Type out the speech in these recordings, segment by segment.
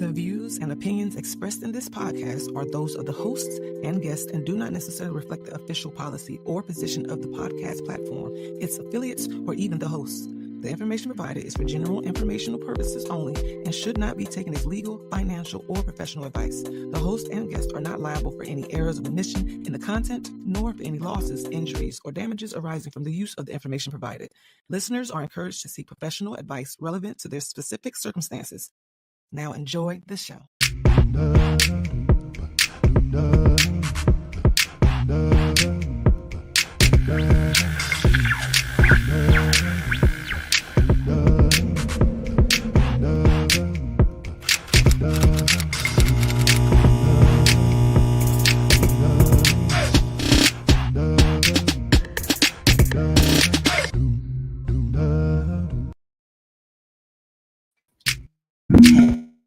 The views and opinions expressed in this podcast are those of the hosts and guests and do not necessarily reflect the official policy or position of the podcast platform, its affiliates, or even the hosts. The information provided is for general informational purposes only and should not be taken as legal, financial, or professional advice. The host and guests are not liable for any errors of omission in the content, nor for any losses, injuries, or damages arising from the use of the information provided. Listeners are encouraged to seek professional advice relevant to their specific circumstances. Now enjoy the show.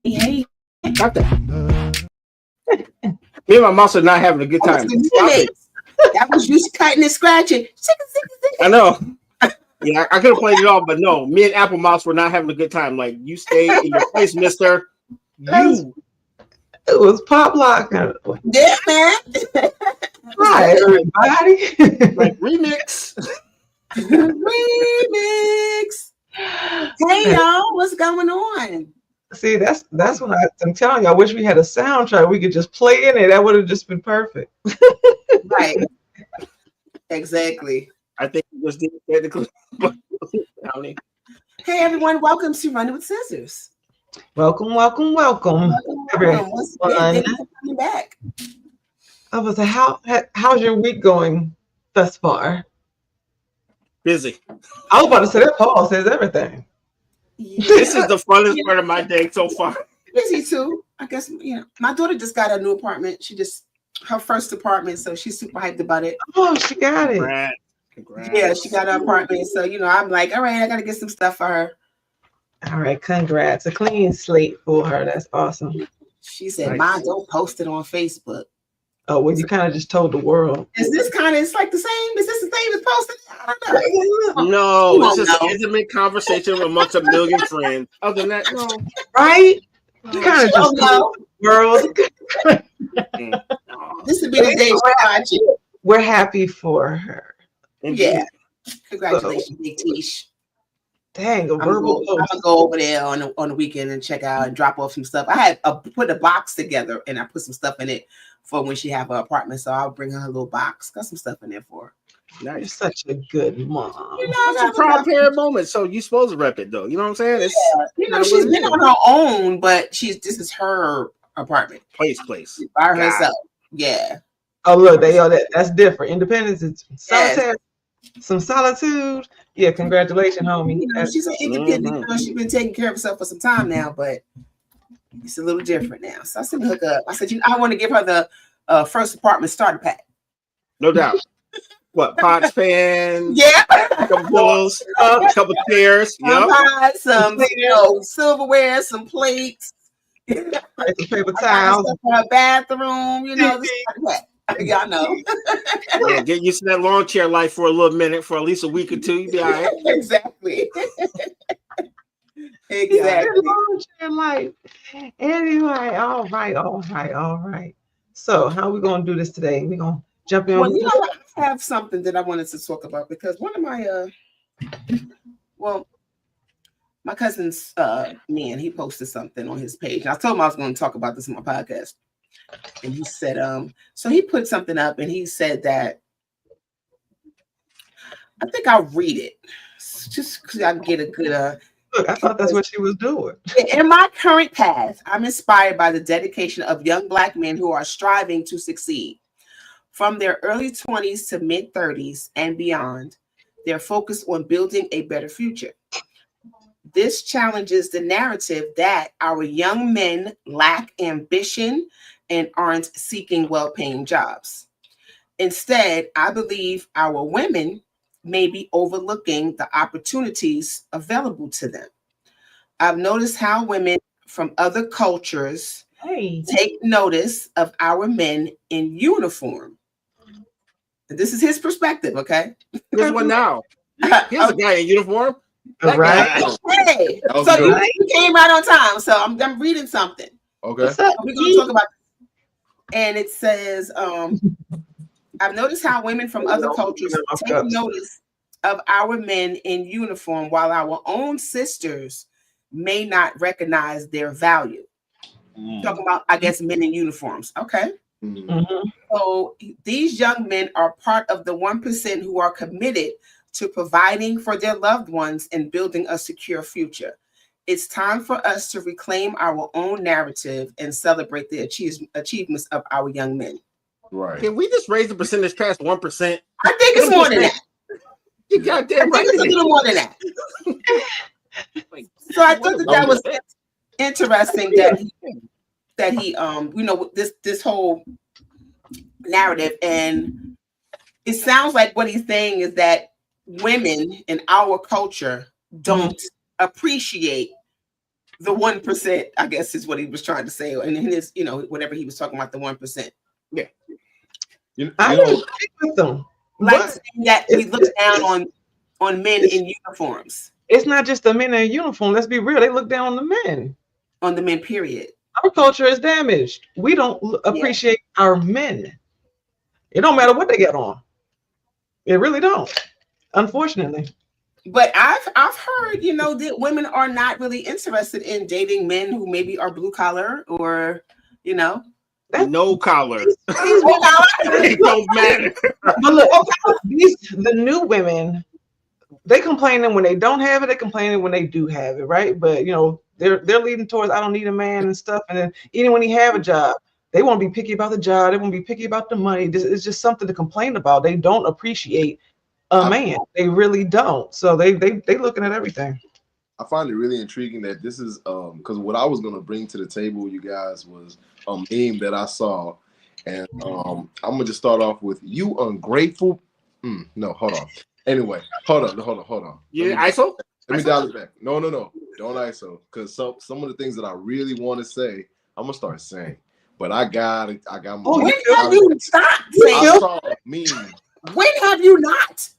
Hey, Stop that. Me and my mouse are not having a good time. That was you cutting and scratching. I know. Yeah, I could have played it all, but no, me and Apple Mouse were not having a good time. Like, you stay in your place, mister. You. It was pop lock. Yeah, man. Hi, everybody. Like, remix. Remix. Hey, y'all, what's going on? See, that's what I'm telling you. I wish we had a soundtrack. We could just play in it. That would have just been perfect. Right. Exactly. I think it was technically. Hey, everyone. Welcome to Running with Scissors. Welcome. Everyone. Thank you for coming back. I was like, how's your week going thus far? Busy. I was about to say that Paul says everything. Yeah. This is the funnest part of my day so far. Busy too. I guess, my daughter just got a new apartment. Her first apartment, so she's super hyped about it. Oh, she got it. Congrats. Yeah, she got an apartment. So, I'm like, all right, I got to get some stuff for her. All right, congrats. A clean slate for her. That's awesome. She said, Nice. Mom, don't post it on Facebook. Oh, well, you kind of just told the world. Is this it's like the same? Is this the same as posted? I don't know. No, it's just an intimate conversation amongst a million friends. Other than that, no. Right? You kind of just told the world. This would be the day she finds you. We're happy for her. Yeah. Congratulations, Big Tish. Dang, a I'm verbal gonna go over there on the weekend and check out and drop off some stuff. I had put a box together and I put some stuff in it for when she have her apartment. So I'll bring her a little box. Got some stuff in there for her. You're such a good mom. I got a proud parent moment, so you're supposed to rep it though. You know what I'm saying? It's, she's been on her own, but this is her apartment. Place. By herself. Yeah. Oh, look, that's different. Independence is solitary. Some solitude. Yeah, congratulations, homie. She's an independent girl. She's been taking care of herself for some time now, but it's a little different now. So I said, hook up. I said, I want to give her the first apartment starter pack. No doubt. What, pots, pans? Yeah. A couple pillows, a couple chairs. Some silverware, some plates. Some paper towels. For her bathroom, y'all know. Yeah, get used to that lawn chair life for a little minute, for at least a week or two. You'll be all right. Exactly. Yeah, lawn chair life. Anyway, all right. So, how are we going to do this today? We're going to jump in. Well, I have something that I wanted to talk about because one of my, my cousin's man, he posted something on his page. I told him I was going to talk about this in my podcast. And he said, so he put something up and he said that, I think I'll read it just because I get a good, Look, I thought that's what she was doing. In my current path, I'm inspired by the dedication of young Black men who are striving to succeed. From their early 20s to mid 30s and beyond, they're focused on building a better future. This challenges the narrative that our young men lack ambition and aren't seeking well-paying jobs. Instead, I believe our women may be overlooking the opportunities available to them. I've noticed how women from other cultures take notice of our men in uniform. And this is his perspective, okay? Here's one now. Here's a guy in uniform. Right. Hey, so you came right on time. So I'm reading something. Okay. What's up? We're gonna talk about, and it says, I've noticed how women from other cultures take notice of our men in uniform, while our own sisters may not recognize their value. Talking about, I guess, men in uniforms. Okay. Mm-hmm. So these young men are part of the 1% who are committed to providing for their loved ones and building a secure future. It's time for us to reclaim our own narrative and celebrate the achievements of our young men. Right. Can we just raise the percentage past 1%? I think it's more than that. You goddamn right. I think it's a little more than that. So I thought that was interesting that he this whole narrative, and it sounds like what he's saying is that women in our culture don't appreciate the 1%, I guess is what he was trying to say, and in his, whatever he was talking about, the 1%. Yeah, I agree with them. like saying that we look down on men in uniforms. It's not just the men in uniform. Let's be real. They look down on the men. On the men, period. Our culture is damaged. We don't appreciate our men. It don't matter what they get on. It really don't, unfortunately. But I've heard, that women are not really interested in dating men who maybe are blue collar or, no collar. It don't matter. But look, the new women, they complaining when they don't have it. They complaining when they do have it, right? But they're leading towards I don't need a man and stuff. And then even when he have a job, they want to be picky about the job. They want to be picky about the money. It's just something to complain about. They don't appreciate a man. They really don't. So they looking at everything. I find it really intriguing that this is because what I was going to bring to the table, you guys, was a meme that I saw, and I'm gonna just start off with you ungrateful. No, hold on. Anyway, hold on. Yeah, ISO. Let me dial it back. No, don't ISO, because some of the things that I really want to say, I'm gonna start saying, but I got more. When have you stopped saying? I saw a meme. When have you not?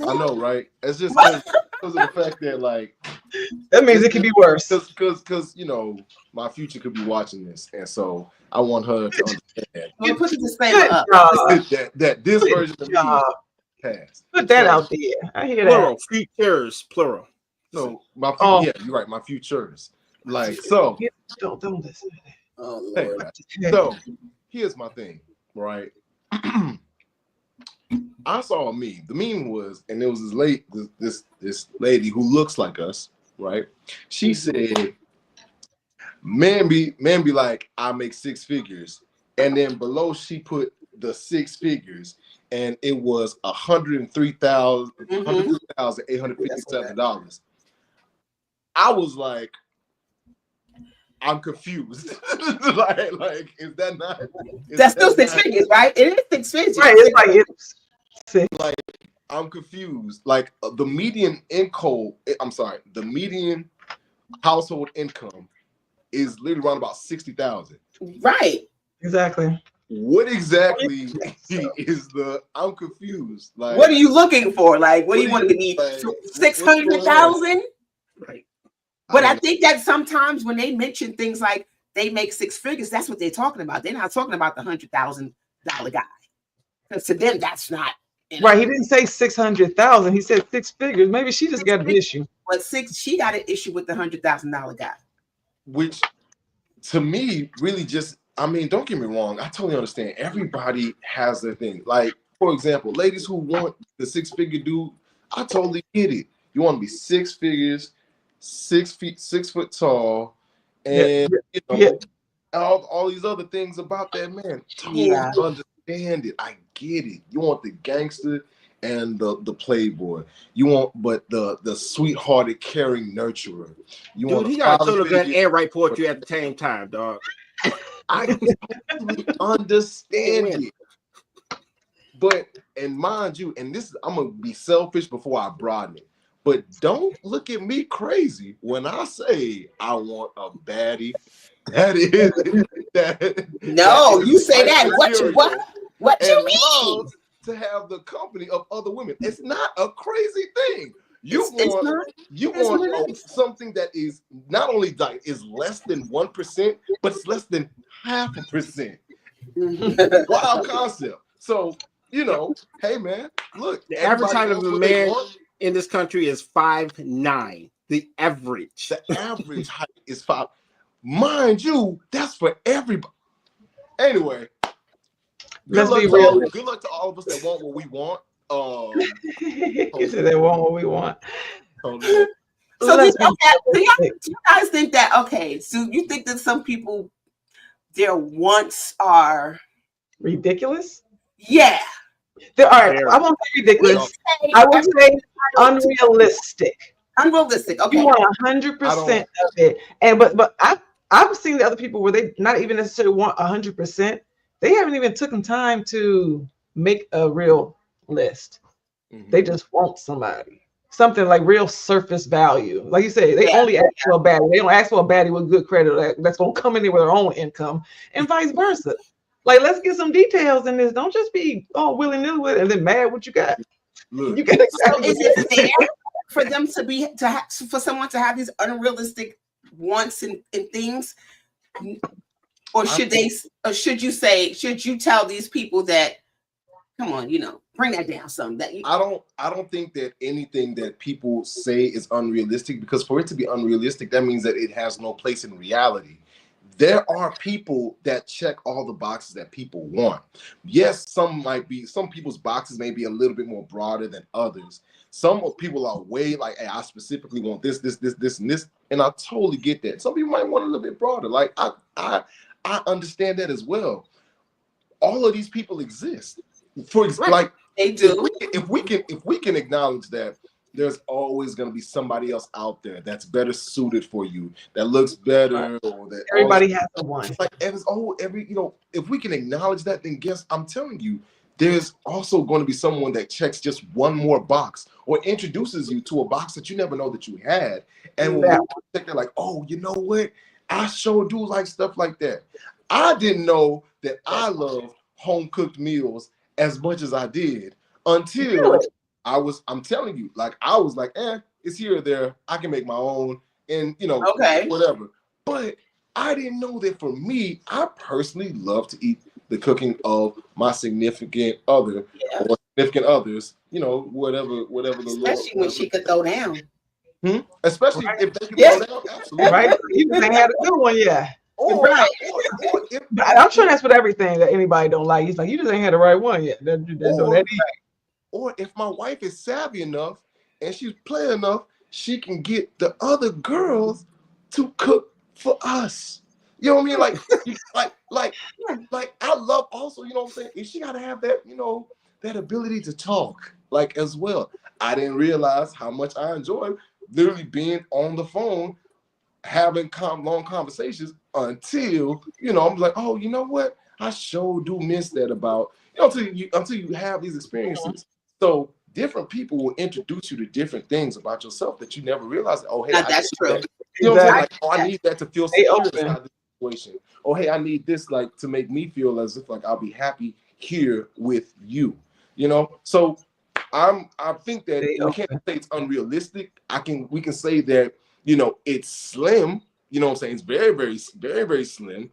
I know, right? It's just because of the fact that, like, that means it could be worse. Because my future could be watching this, and so I want her to understand. You put the disclaimer up. that this version of me passed. Put that out there. I hear Plural, that. futures, plural. No, yeah, you're right. My futures, like so. Don't listen to that. Oh Lord. So here's my thing, right? I saw a meme. The meme was, and it was this lady who looks like us, right? She said, "Man be like, I make 6 figures," and then below she put the 6 figures, and it was $103,857. I was like, I'm confused. like, is that not? That's still 6 figures, right? It is 6 figures. Right, it's like I'm confused. Like the median income, the median household income is literally around about 60,000. Right. Exactly. What exactly is the? I'm confused. Like, what are you looking for? Like, what do you want to be? 600,000. Right. But I think that sometimes when they mention things like they make 6 figures, that's what they're talking about. They're not talking about the $100,000 guy, because to them that's not right. He didn't say 600,000. He said 6 figures. Maybe she just got an issue. But she got an issue with the $100,000 guy, which to me really just. I mean, don't get me wrong. I totally understand. Everybody has their thing. Like, for example, ladies who want the 6-figure dude, I totally get it. You want to be 6 figures, 6 foot tall, and all these other things about that man. Totally understand it. I get it. You want the gangster and the playboy. You want, but the sweethearted, caring nurturer. You want. He got to gun and write poetry at the same time, dog. I totally understand it. But, and mind you, and this, I'm going to be selfish before I broaden it, but don't look at me crazy when I say I want a baddie. That is that. No, you say that. What you mean? To have the company of other women. It's not a crazy thing. You It's want not. you It's want what it is. something that is not only like is less than 1%, but it's less than 0.5%. Wild concept. So hey man, look, The average everybody height of wants a what they man want. in this country is 5'9". The average. The average height is 5. Mind you, that's for everybody. Anyway, Let's be real. good luck to all of us that want what we want. He said they want what we want. So Let's be do you guys think that, okay, so you think that some people, their wants are, ridiculous. yeah. All right, I won't say ridiculous. I would say unrealistic. Unrealistic. Okay. You want 100% of it, and but I've seen the other people where they not even necessarily want 100%. They haven't even taken time to make a real list. Mm-hmm. They just want something like real surface value. Like you say, they only ask for a baddie. They don't ask for a baddie with good credit that's going to come in there with their own income, and vice versa. Like, let's get some details in this. Don't just be willy-nilly with it and then mad what you got. Look, You got exactly so is it fair for them for someone to have these unrealistic wants and things? Or should you tell these people that, come on, bring that down some? I don't think that anything that people say is unrealistic, because for it to be unrealistic, that means that it has no place in reality. There are people that check all the boxes that people want. Yes, some people's boxes may be a little bit more broader than others. Some people are way like, hey, I specifically want this, and this, and I totally get that. Some people might want a little bit broader. Like I understand that as well. All of these people exist. Like they do. If we can acknowledge that there's always going to be somebody else out there that's better suited for you, that looks better, or that everybody has the one. Like if we can acknowledge that, then I'm telling you, there's also going to be someone that checks just one more box or introduces you to a box that you never know that you had, and when they're like, oh, you know what? I sure do like stuff like that. I didn't know that I love home cooked meals as much as I did until I'm telling you, like I was like, it's here or there. I can make my own, and whatever. But I didn't know that for me, I personally love to eat the cooking of my significant other or significant others. Whatever the Lord. Especially when she could throw down. Especially if they can throw down, absolutely. Right? You just ain't had a good one yet. Right. But I'm sure that's with everything that anybody don't like. He's like, you just ain't had the right one yet. Or if my wife is savvy enough and she's playing enough, she can get the other girls to cook for us. You know what I mean? Like I love also, you know what I'm saying? If she gotta have that, that ability to talk, like as well. I didn't realize how much I enjoy literally being on the phone, having long conversations until, I'm like, oh, you know what? I sure do miss that about, until you have these experiences. So different people will introduce you to different things about yourself that you never realized. Oh, hey, that's true. That. You know what I'm saying? Like, oh, I need that to feel secure inside this situation. Oh, hey, I need this like to make me feel as if like I'll be happy here with you. So I think that we can't say it's unrealistic. We can say that it's slim. You know what I'm saying? It's very, very, very, very slim,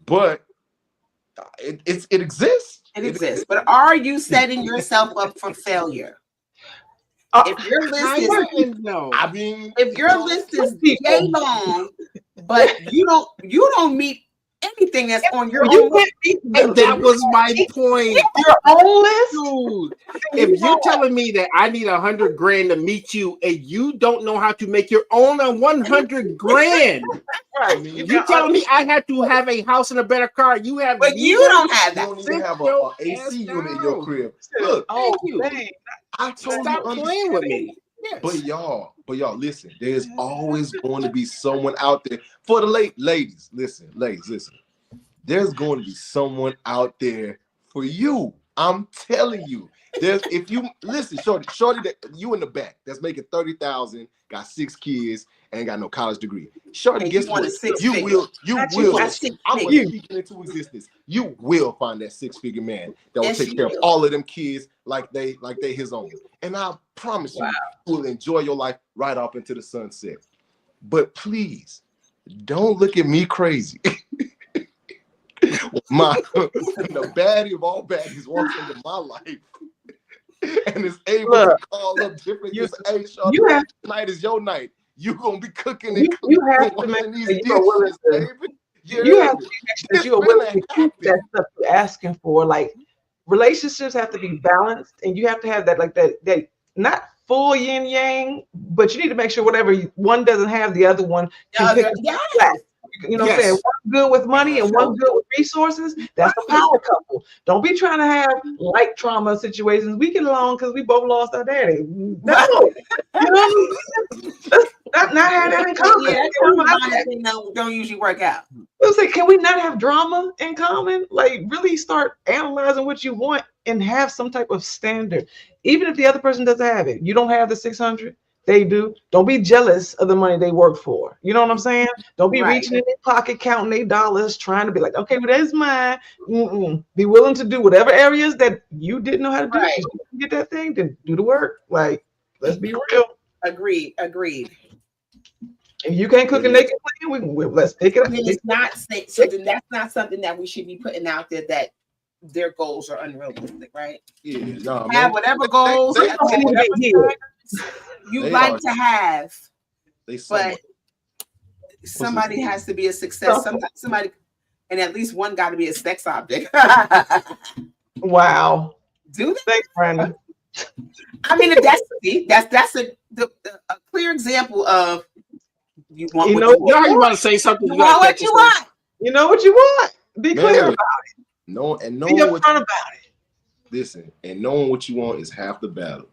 but it exists. It exists. But are you setting yourself up for failure? If your list is yay long, but you don't meet anything that's on your own list. And that was my point. Your own list? Dude, if you're telling me that I need $100,000 to meet you and you don't know how to make your own $100,000, right? You're telling me I have to have a house and a better car. You have, but you don't have that. You don't even have an AC unit in your crib. Look, thank you. I told Stop you, playing with me. Yes. But y'all, listen. There's always going to be someone out there for the ladies. Listen. There's going to be someone out there for you. I'm telling you. If you listen, shorty, that you in the back that's making $30,000, got 6 kids, ain't got no college degree. Shorty, guess what? You will. I'm gonna speak it into existence. You will find that 6-figure man that will take care of all of them kids like they his own. And I Promise you will enjoy your life right off into the sunset. But please, don't look at me crazy. The baddie of all baddies walks into my life and is able to call up different. Hey, Sean, tonight is your night. You gonna be cooking and you have to make these sure dishes, baby. You have to make sure that you're willing to keep that stuff you're asking for. Like, relationships have to be balanced, and you have to have that not full yin yang, but you need to make sure whatever one doesn't have, the other one can pick up. You know what I'm saying? One good with money and one good with resources. That's a power couple. Don't be trying to have like trauma situations. We get along because we both lost our daddy. No, you know, let's not have that in common. Yeah, don't usually work out. I say, can we not have drama in common? Like, really start analyzing what you want and have some type of standard. Even if the other person doesn't have it, you don't have the 600. They do. Don't be jealous of the money they work for. You know what I'm saying? Don't be reaching in their pocket, counting their dollars, trying to be like, okay, well, that's mine. Be willing to do whatever areas that you didn't know how to do. Right. Get that thing, then do the work. Like, let's be real. Agreed. If you can't cook and they can clean, let's pick it up. I mean, it's not so. Then that's not something that we should be putting out there that their goals are unrealistic, right? Yeah, have whatever goals. You like to have, but somebody has to be a success. Somebody, and at least one got to be a sex object. Wow. Do they? Thanks, Brandon. I mean, that's a clear example of you want. You know you want to say something. You want what you want. You know what you want. Be clear about it. Be upfront about it. Listen, and knowing what you want is half the battle.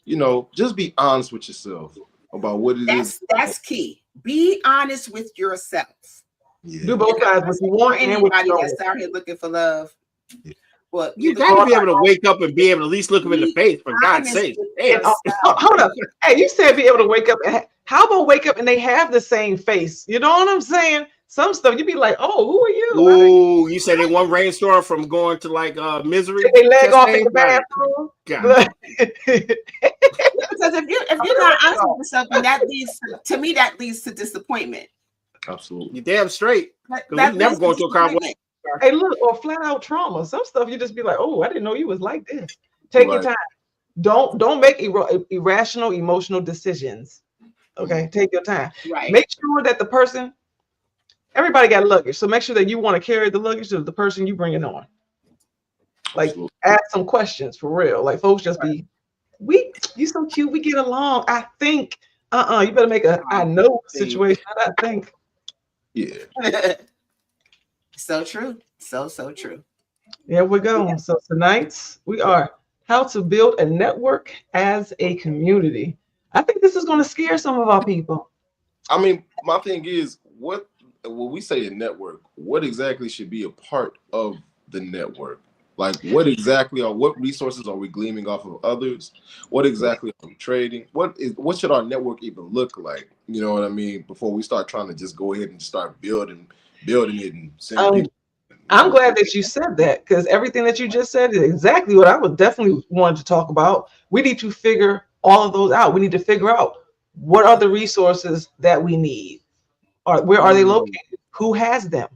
You know, just be honest with yourself about what it is. That's key. Be honest with yourself. Yeah. Do both sides. What you want and what you that's out here looking for love. Yeah. Well, you got to be able to wake up and be able to at least look them in the face, for God's sake. Hold up. Hey, you said be able to wake up. How about wake up and they have the same face? You know what I'm saying? Some stuff you'd be like, oh, who are you? Oh, you said in one rainstorm from going to like misery. Take their leg off in the bathroom. Because if you're not honest with yourself, and that leads to disappointment. Absolutely. You're damn straight. We never going to a conversation. Hey, look, or flat out trauma. Some stuff you just be like, oh, I didn't know you was like this. Take your time. Don't make irrational emotional decisions. Okay, take your time. Right. Make sure that the person. Everybody got luggage, so make sure that you want to carry the luggage of the person you bring it on. Like, ask some questions for real. Like, folks just be, you so cute, we get along. I think, you better make a I know situation. I think. Yeah. So true. So true. There we go. Yeah. So tonight we are how to build a network as a community. I think this is going to scare some of our people. I mean, my thing is, when we say a network, what exactly should be a part of the network? Like, what resources are we gleaming off of others? What exactly are we trading? What should our network even look like? You know what I mean? Before we start trying to just go ahead and start building it and sending people. I'm glad that you said that, because everything that you just said is exactly what I would definitely want to talk about. We need to figure all of those out. We need to figure out what are the resources that we need. Or where are they located? Who has them?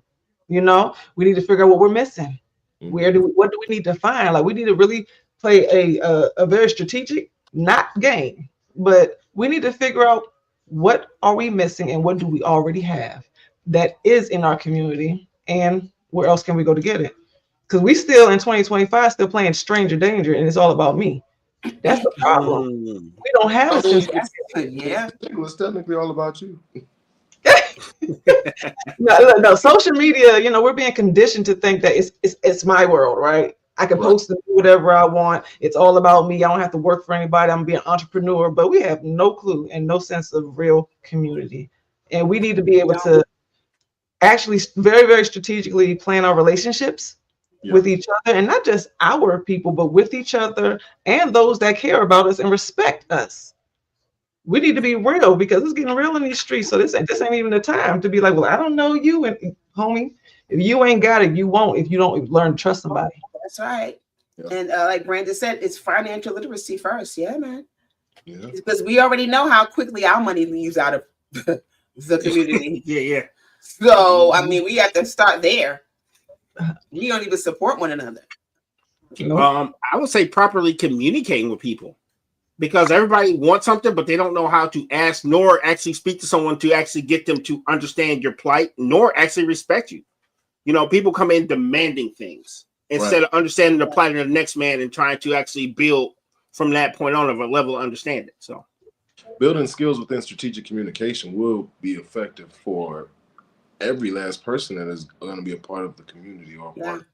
You know, we need to figure out what we're missing. What do we need to find? Like, we need to really play a very strategic, not game, but we need to figure out what are we missing and what do we already have that is in our community, and where else can we go to get it? Because we still in 2025 still playing stranger danger, and it's all about me. That's the problem. We don't have a sense. Yeah, it's technically all about you. No, social media, you know, we're being conditioned to think that it's my world, right? I can post and do whatever I want. It's all about me. I don't have to work for anybody. I'm being an entrepreneur, but we have no clue and no sense of real community. And we need to be able to actually very, very strategically plan our relationships with each other, and not just our people, but with each other and those that care about us and respect us. We need to be real, because it's getting real in these streets. So this ain't even the time to be like, well, I don't know you, and homie, if you ain't got it, you won't if you don't learn to trust somebody. That's right. Yeah. And like Brandon said, it's financial literacy first. Yeah, man. Yeah. Because we already know how quickly our money leaves out of the community. Yeah. So, I mean, we have to start there. We don't even support one another. Nope. I would say properly communicating with people, because everybody wants something, but they don't know how to ask nor actually speak to someone to actually get them to understand your plight, nor actually respect you. You know, people come in demanding things instead of understanding the plight of the next man and trying to actually build from that point on of a level of understanding. So building skills within strategic communication will be effective for every last person that is going to be a part of the community or a part.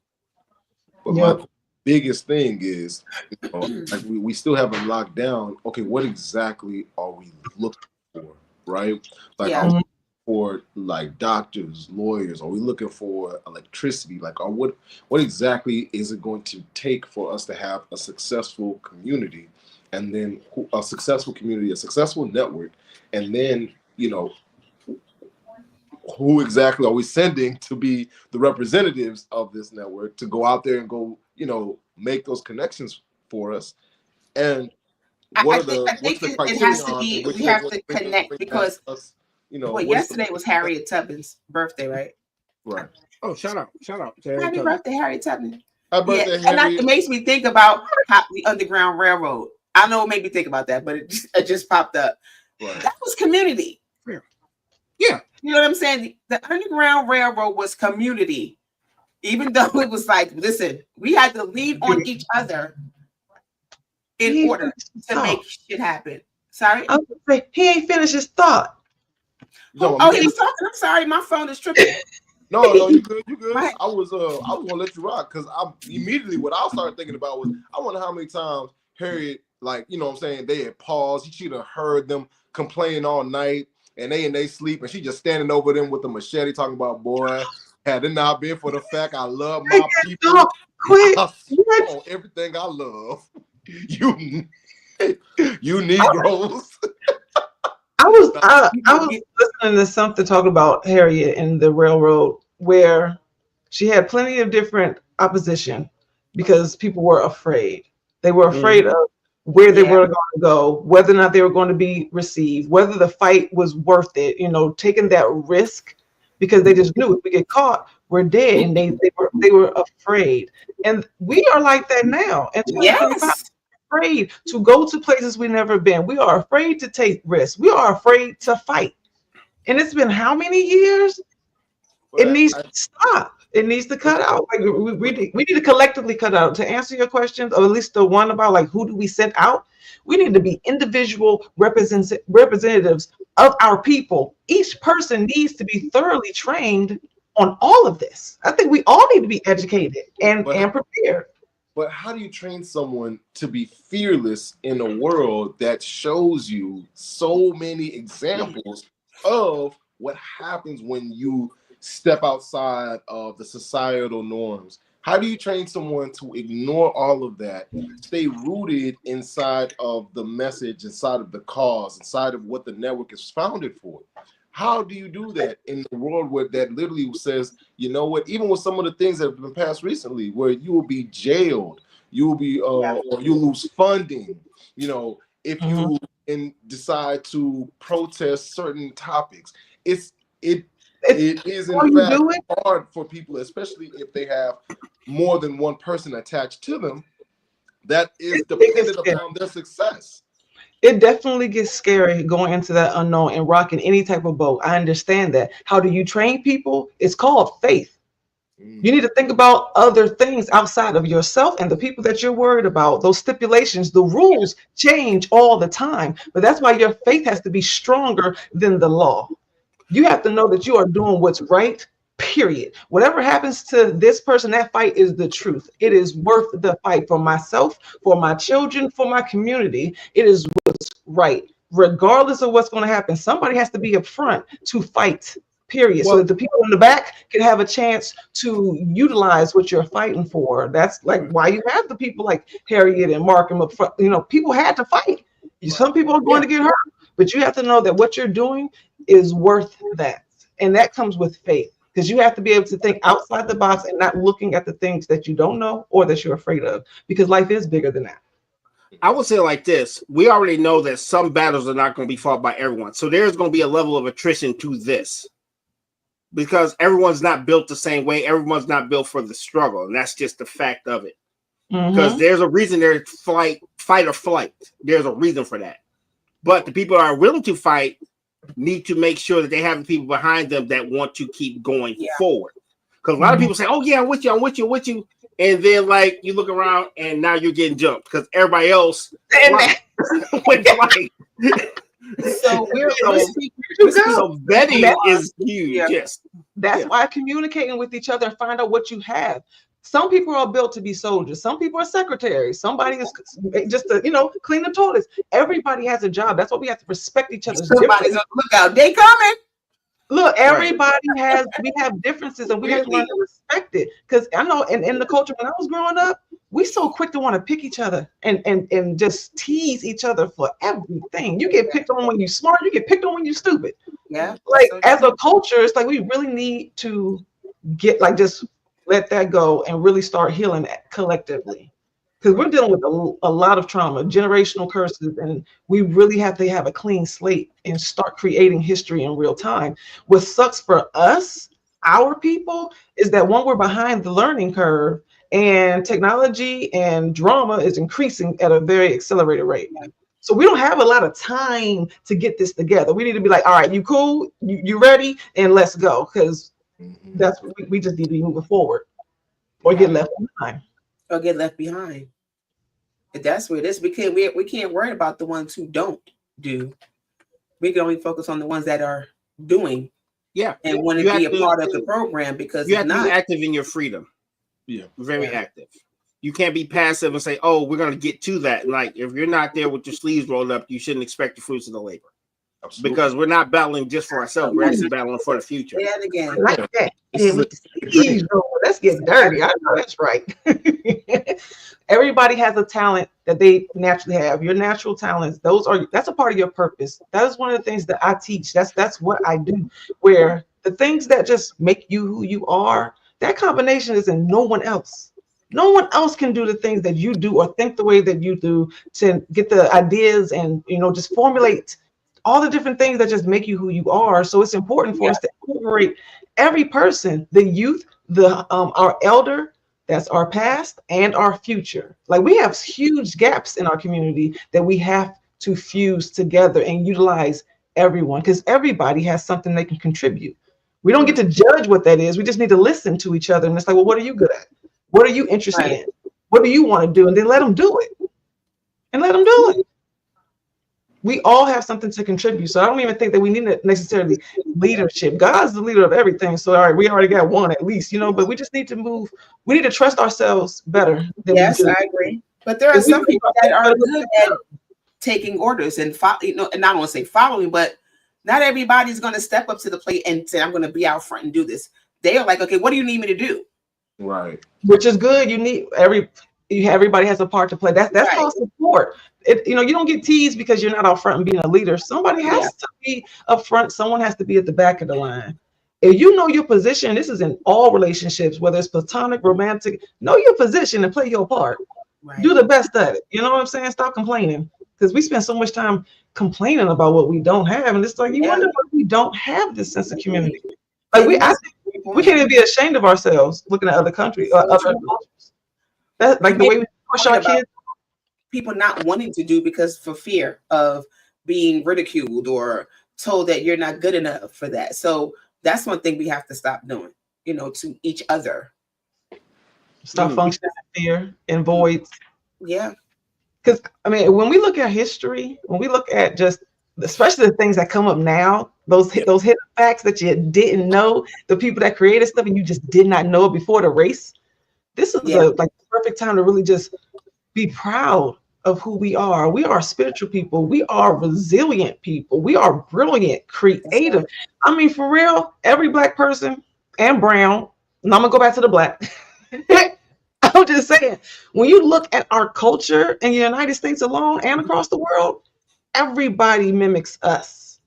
But my biggest thing is, like we still haven't locked down. Okay, what exactly are we looking for, right? Like, are we for like doctors, lawyers? Are we looking for electricity? Like, what exactly is it going to take for us to have a successful community, and then a successful community, a successful network, and then who exactly are we sending to be the representatives of this network to go out there and go, make those connections for us? And what's the it has to criterion be, in which we they're have going to to bring connect, back because us? yesterday was Harriet Tubman's birthday, right? Right. Oh, shout out to Happy birthday, Harriet Tubman. Happy birthday, And Harriet. it makes me think about how the Underground Railroad. I know it made me think about that, but it just popped up. Right. That was community. Yeah. You know what I'm saying? The Underground Railroad was community. Even though it was like, listen, we had to lean on each other in order to make shit happen. Sorry? I was gonna say, he ain't finished his thought. He was talking. I'm sorry, my phone is tripping. No, you good. I was gonna let you rock, because I immediately what I started thinking about was, I wonder how many times Harriet, like, what I'm saying, they had paused. She'd have heard them complain all night, and they sleep, and she just standing over them with a machete talking about, boy, had it not been for the fact I love my people, on everything I love, you Negroes. I was listening to something talk about Harriet and the railroad, where she had plenty of different opposition because people were afraid. They were afraid of where they were going to go, whether or not they were going to be received, whether the fight was worth it, taking that risk, because they just knew if we get caught, we're dead. And they were afraid. And we are like that now. In 2025, afraid to go to places we've never been. We are afraid to take risks. We are afraid to fight. And it's been how many years? It needs to stop. It needs to cut out. Like we need to collectively cut out. To answer your questions, or at least the one about like who do we send out? We need to be individual representatives of our people. Each person needs to be thoroughly trained on all of this. I think we all need to be educated and prepared. But how do you train someone to be fearless in a world that shows you so many examples of what happens when you step outside of the societal norms? How do you train someone to ignore all of that, stay rooted inside of the message, inside of the cause, inside of what the network is founded for? How do you do that in a world where that literally says, you know what, even with some of the things that have been passed recently, where you will be jailed, you will be, or you lose funding, if you decide to protest certain topics. It is in fact hard for people, especially if they have more than one person attached to them that is dependent upon their success. It definitely gets scary going into that unknown and rocking any type of boat. I understand that. How do you train people? It's called faith. You need to think about other things outside of yourself and the people that you're worried about. Those stipulations, the rules change all the time, but that's why your faith has to be stronger than the law. You have to know that you are doing what's right, period. Whatever happens to this person, that fight is the truth. It is worth the fight for myself, for my children, for my community. It is what's right. Regardless of what's going to happen, somebody has to be up front to fight, period. So that the people in the back can have a chance to utilize what you're fighting for. That's like why you have the people like Harriet and Markham up front. People had to fight. Some people are going to get hurt, but you have to know that what you're doing is worth that. And that comes with faith, because you have to be able to think outside the box and not looking at the things that you don't know or that you're afraid of, because life is bigger than that. I would say like this: we already know that some battles are not going to be fought by everyone, so there's going to be a level of attrition to this because everyone's not built the same way. Everyone's not built for the struggle, and that's just the fact of it. Because there's a reason there's fight or flight. There's a reason for that. But the people that are willing to fight need to make sure that they have the people behind them that want to keep going forward. Because a lot of people say, "Oh yeah, I'm with you, I'm with you, I'm with you," and then like you look around and now you're getting jumped because everybody else went flight. So so vetting is huge. Yeah. Yes, that's why communicating with each other and find out what you have. Some people are built to be soldiers. Some people are secretaries. Somebody is just to, clean the toilets. Everybody has a job. That's why we have to respect each other's somebody's on the lookout. They coming. Look, everybody we have differences and we have to learn to respect it. Because I know in the culture when I was growing up, we so quick to want to pick each other and just tease each other for everything. You get picked on when you're smart, you get picked on when you're stupid. Yeah. Like as a culture, it's like we really need to get just let that go and really start healing collectively. Because we're dealing with a lot of trauma, generational curses, and we really have to have a clean slate and start creating history in real time. What sucks for us, our people, is that when we're behind the learning curve and technology and drama is increasing at a very accelerated rate. So we don't have a lot of time to get this together. We need to be like, all right, you cool, you ready, and let's go. Because that's we just need to be moving forward or get left behind. Or get left behind. That's where it is. We can't worry about the ones who don't do. We can only focus on the ones that are doing. Yeah. And want to be a part of the program because you have to be active in your freedom. Yeah. Very active. You can't be passive and say, "Oh, we're going to get to that." Like if you're not there with your sleeves rolled up, you shouldn't expect the fruits of the labor. Absolutely. Because we're not battling just for ourselves. We're actually battling for the future. Yeah, and again. Like that. Yeah, let's get dirty. I know that's right. Everybody has a talent that they naturally have. Your natural talents, that's a part of your purpose. That is one of the things that I teach. That's what I do. Where the things that just make you who you are, that combination is in no one else. No one else can do the things that you do or think the way that you do to get the ideas and just formulate all the different things that just make you who you are. So it's important for us to incorporate every person, the youth, our elder, that's our past and our future. Like we have huge gaps in our community that we have to fuse together and utilize everyone because everybody has something they can contribute. We don't get to judge what that is. We just need to listen to each other. And it's like, well, what are you good at? What are you interested in? What do you want to do? And then let them do it. And let them do it. We all have something to contribute. So I don't even think that we need necessarily leadership. God's the leader of everything. So all right, we already got one at least, but we just need to move. We need to trust ourselves better. Yes, I agree. But there are some people that are good at taking orders and and I don't want to say following, but not everybody's going to step up to the plate and say, I'm going to be out front and do this. They are like, okay, what do you need me to do? Right. Which is good. You need everybody has a part to play. That's right. Called support. You don't get teased because you're not out front and being a leader. Somebody has to be up front. Someone has to be at the back of the line. If you know your position, this is in all relationships, whether it's platonic, romantic, know your position and play your part. Right. Do the best at it. You know what I'm saying? Stop complaining. Because we spend so much time complaining about what we don't have. And it's like, you wonder why we don't have this sense of community. Like we can't even be ashamed of ourselves looking at other countries, other cultures. That's like the way we push our kids. People not wanting to do because for fear of being ridiculed or told that you're not good enough for that. So that's one thing we have to stop doing, to each other. Stop functioning in fear and voids. Yeah. Because when we look at history, when we look at just, especially the things that come up now, those hidden facts that you didn't know, the people that created stuff and you just did not know before the race. This is the perfect time to really just be proud of who we are. We are spiritual people. We are resilient people. We are brilliant, creative. For real, every Black person and brown, and I'm gonna go back to the Black. I'm just saying, when you look at our culture in the United States alone and across the world, everybody mimics us.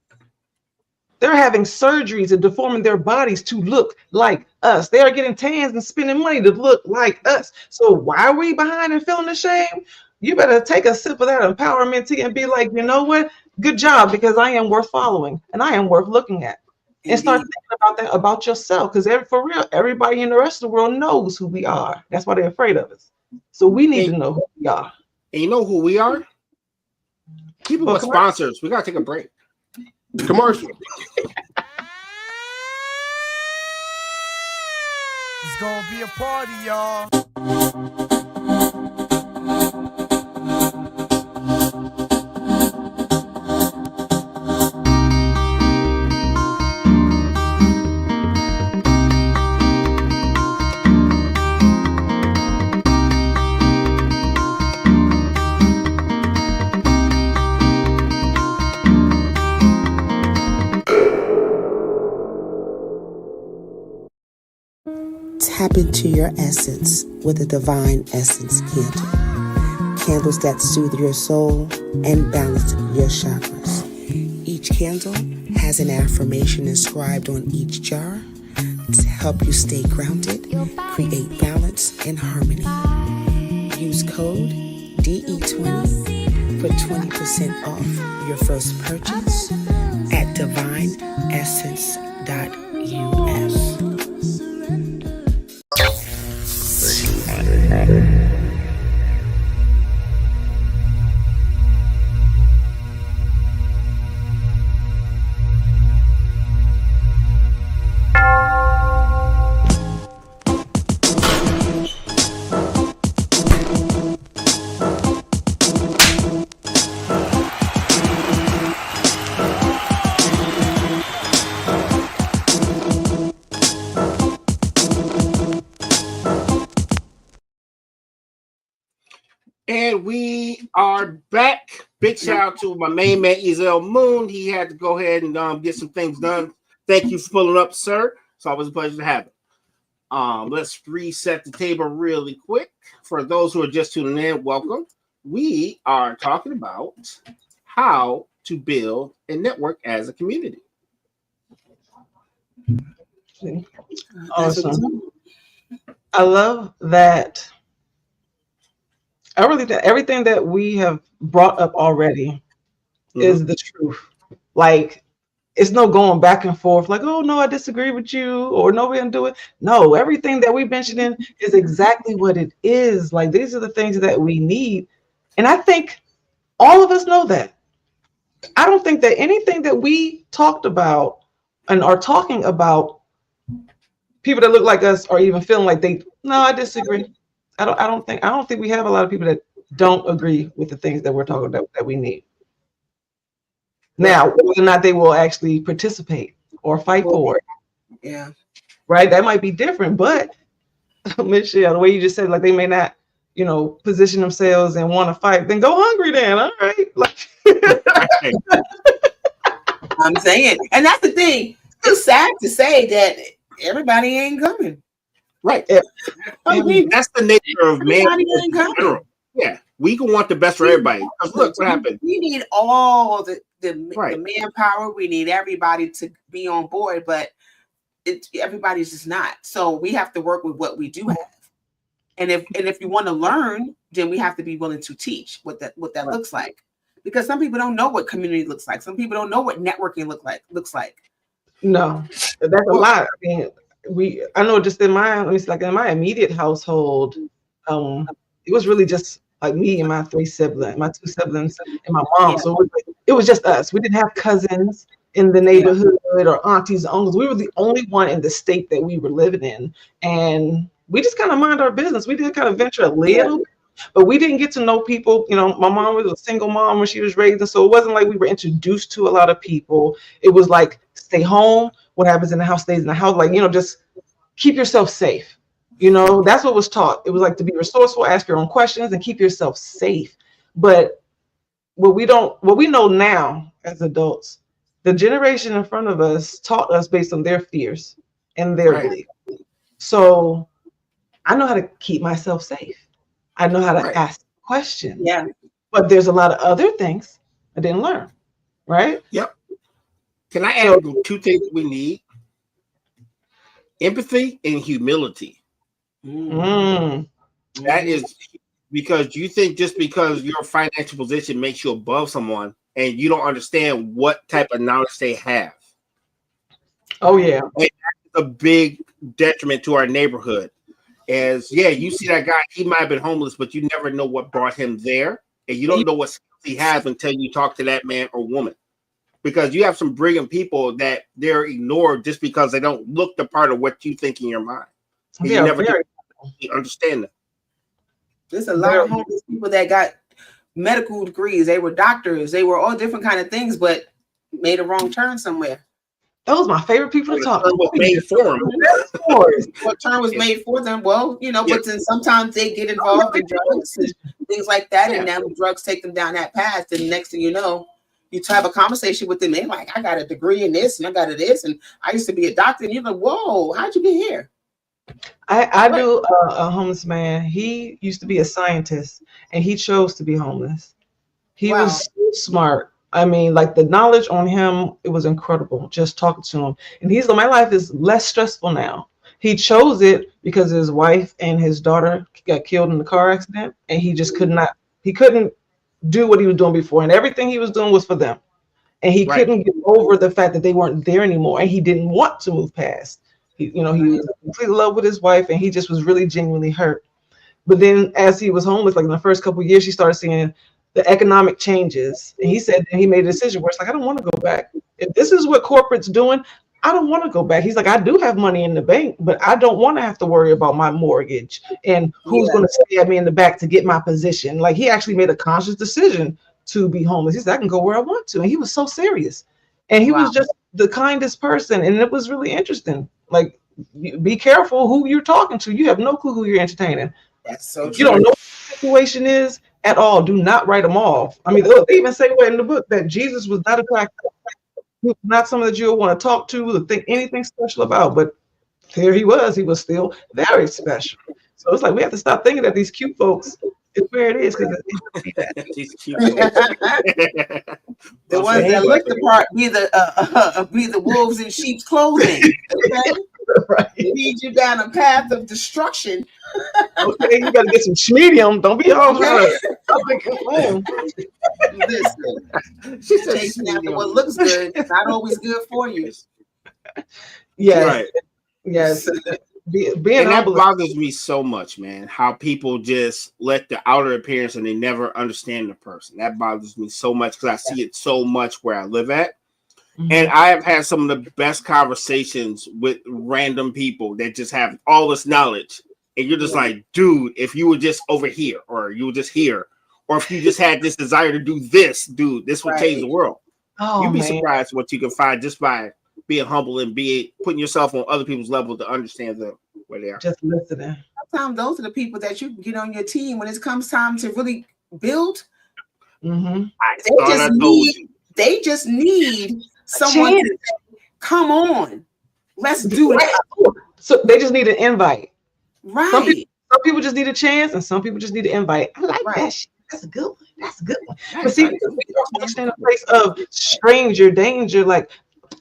They're having surgeries and deforming their bodies to look like us. They are getting tans and spending money to look like us. So why are we behind and feeling ashamed? you better take a sip of that empowerment tea and be like, you know what? Good job, because I am worth following and I am worth looking at. And start Indeed. thinking about that about yourself, because for real, everybody in the rest of the world knows who we are. That's why they're afraid of us. So we need to know who we are. And you know who we are? People with sponsors. We gotta take a break. Commercial. It's gonna be a party, y'all. Tap into your essence with a Divine Essence candle. Candles that soothe your soul and balance your chakras. Each candle has an affirmation inscribed on each jar to help you stay grounded, create balance and harmony. Use code DE20 for 20% off your first purchase at divineessence.us. And we are back. Big shout out to my main man, Ezel Moon. He had to go ahead and get some things done. Thank you for pulling up, sir. It's always a pleasure to have it. Let's reset the table really quick. For those who are just tuning in, welcome. We are talking about how to build a network as a community. Awesome. I love that. I really think everything that we have brought up already is the truth. Like, it's no going back and forth, like, oh no, I disagree with you, or no, we didn't do it. No, everything that we mentioned is exactly what it is. Like, these are the things that we need. And I think all of us know that. I don't think that anything that we talked about and are talking about, people that look like us are even feeling like no, I disagree. I don't think we have a lot of people that don't agree with the things that we're talking about that we need. Now, whether or not they will actually participate or fight for it. Yeah. Right? That might be different, but Michelle, the way you just said, like, they may not, position themselves and want to fight, then go hungry then. All right. Like, I'm saying, and that's the thing. It's sad to say that everybody ain't coming. Right. I mean, that's the nature of man in general. Yeah. We can want the best for everybody. Look what happened. We need all the manpower. We need everybody to be on board, but everybody's just not. So we have to work with what we do have. And if you want to learn, then we have to be willing to teach what that looks like. Because some people don't know what community looks like. Some people don't know what networking looks like. No, that's a lot. I mean, I know just in my immediate household, it was really just like me and my two siblings, and my mom. Yeah. So it was just us. We didn't have cousins in the neighborhood or aunties, uncles. We were the only one in the state that we were living in, and we just kind of mind our business. We did kind of venture a little bit, but we didn't get to know people. My mom was a single mom when she was raising, so it wasn't like we were introduced to a lot of people. It was like, stay home. What happens in the house stays in the house. Like, just keep yourself safe. That's what was taught. It was like to be resourceful, ask your own questions, and keep yourself safe. But what we know now as adults, the generation in front of us taught us based on their fears and their beliefs. So I know how to keep myself safe. I know how to ask questions. Yeah. But there's a lot of other things I didn't learn. Right? Yep. Can I add two things we need? Empathy and humility. Mm. That is Because you think just because your financial position makes you above someone, and you don't understand what type of knowledge they have. Oh yeah, And that's a big detriment to our neighborhood. As you see that guy, he might have been homeless, but you never know what brought him there, and you don't know what skills he has until you talk to that man or woman. Because you have some brilliant people that they're ignored just because they don't look the part of what you think in your mind. And you never understand them. There's a lot of homeless people that got medical degrees. They were doctors. They were all different kind of things, but made a wrong turn somewhere. Those are my favorite people to talk to. What made for them? What turn was made for them? Well, but then sometimes they get involved in drugs and things like that, and now drugs take them down that path. And next thing you know, you have a conversation with them, they're like, I got a degree in this, and I got this, and I used to be a doctor. And you're like, whoa, how'd you get here? I knew a homeless man. He used to be a scientist, and he chose to be homeless. He was so smart. I mean, like the knowledge on him, it was incredible just talking to him. And he's like, my life is less stressful now. He chose it because his wife and his daughter got killed in the car accident, and he just couldn't do what he was doing before, and everything he was doing was for them. And he couldn't get over the fact that they weren't there anymore, and he didn't want to move past. He was completely in love with his wife, and he just was really genuinely hurt. But then as he was homeless, like in the first couple of years, he started seeing the economic changes. And he said, and he made a decision where it's like, I don't want to go back. If this is what corporate's doing, I don't want to go back. He's like, I do have money in the bank, but I don't want to have to worry about my mortgage and who's going to stab me in the back to get my position. Like he actually made a conscious decision to be homeless. He said, I can go where I want to. And he was so serious. And he was just the kindest person. And it was really interesting. Like, be careful who you're talking to. You have no clue who you're entertaining. That's so true. You don't know what the situation is at all. Do not write them off. I mean, they even say in the book that Jesus was not attractive. He was not someone that you would want to talk to or think anything special about. But here he was. He was still very special. So it's like we have to stop thinking that these cute folks is where it is, because these cute the ones that look the part be the wolves in sheep's clothing. Okay? Right. They lead you down a path of destruction. Okay, you gotta get some medium. Don't be all Listen, chasing after what looks good, it's not always good for you. Yes, right. Yes. Being and that humble bothers me so much, man. How people just let the outer appearance and they never understand the person. That bothers me so much because I see it so much where I live at. Mm-hmm. And I have had some of the best conversations with random people that just have all this knowledge. And you're just like, dude, if you were just over here, or you were just here, or if you just had this desire to do this, dude, this would change the world. You'd be surprised what you can find just by being humble and putting yourself on other people's level to understand where they are. Just listening. Sometimes those are the people that you get on your team when it comes time to really build. Mm-hmm. They just need someone to say, come on, let's do it. So they just need an invite. Right. Some people just need a chance, and some people just need an invite. I like that shit. That's a good one. That's a good one. But see, we don't in a place of stranger danger, like,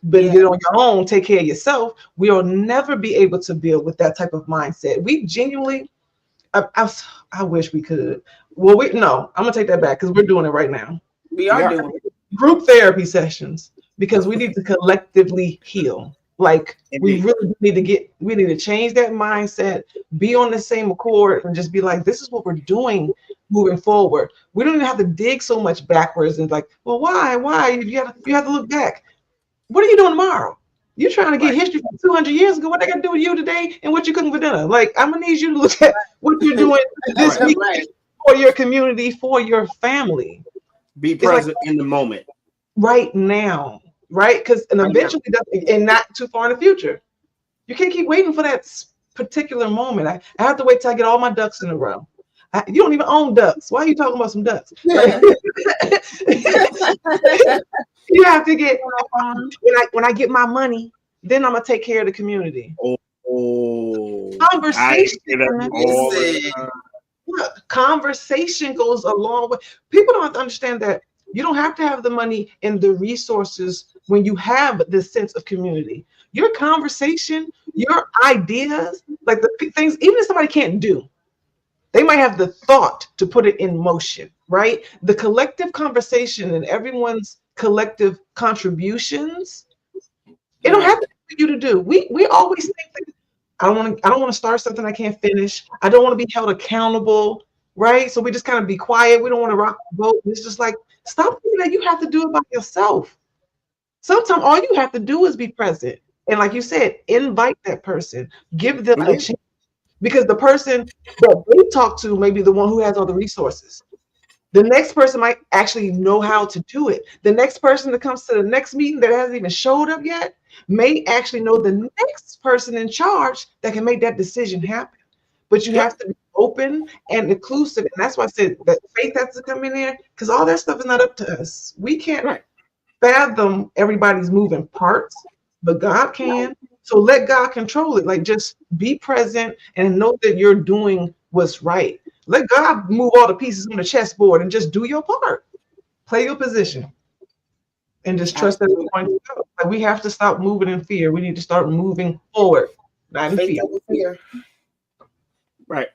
but get on your own, take care of yourself. We'll never be able to build with that type of mindset. We genuinely, I wish we could. Well, I'm gonna take that back because we're doing it right now. We are doing group therapy sessions because we need to collectively heal. Like we really need to change that mindset, be on the same accord, and just be like, this is what we're doing moving forward. We don't even have to dig so much backwards and like, well, why? You have to look back. What are you doing tomorrow? You're trying to get history from 200 years ago. What they got to do with you today and what you're cooking for dinner? Like, I'm gonna need you to look at what you're doing this week for your community, for your family. Be present in the moment, right now, right? Because eventually, and not too far in the future. You can't keep waiting for that particular moment. I have to wait till I get all my ducks in a row. You don't even own ducks. Why are you talking about some ducks? You have to get when I get my money, then I'm gonna take care of the community. Conversation goes a long way. People don't understand that you don't have to have the money and the resources when you have this sense of community. Your conversation, your ideas, like the things, even if somebody can't do, They might have the thought to put it in motion, right? The collective conversation and everyone's collective contributions, it don't have to be for you to do. We always think that I don't want to start something I can't finish. I don't want to be held accountable, right? So we just kind of be quiet. We don't want to rock the boat. It's just like, stop thinking that you have to do it by yourself. Sometimes all you have to do is be present. And like you said, invite that person, give them a chance. Because the person that they talk to may be the one who has all the resources. The next person might actually know how to do it. The next person that comes to the next meeting that hasn't even showed up yet may actually know the next person in charge that can make that decision happen. But you have to be open and inclusive. And that's why I said that faith has to come in there, because all that stuff is not up to us. We can't fathom everybody's moving parts, but God can. So let God control it. Like, just be present and know that you're doing what's right. Let God move all the pieces on the chessboard and just do your part. Play your position. And just trust that it's going to go. Like, we have to stop moving in fear. We need to start moving forward, not in fear. Right.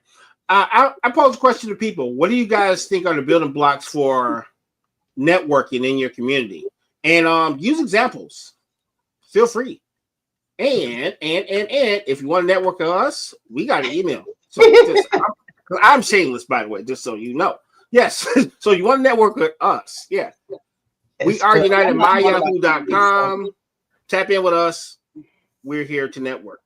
I pose a question to people. What do you guys think are the building blocks for networking in your community? And use examples. Feel free. And if you want to network with us, we got an email. So I'm shameless, by the way, just so you know. Yes. So you want to network with us. Yeah. We are United MyYahoo.com. Tap in with us. We're here to network.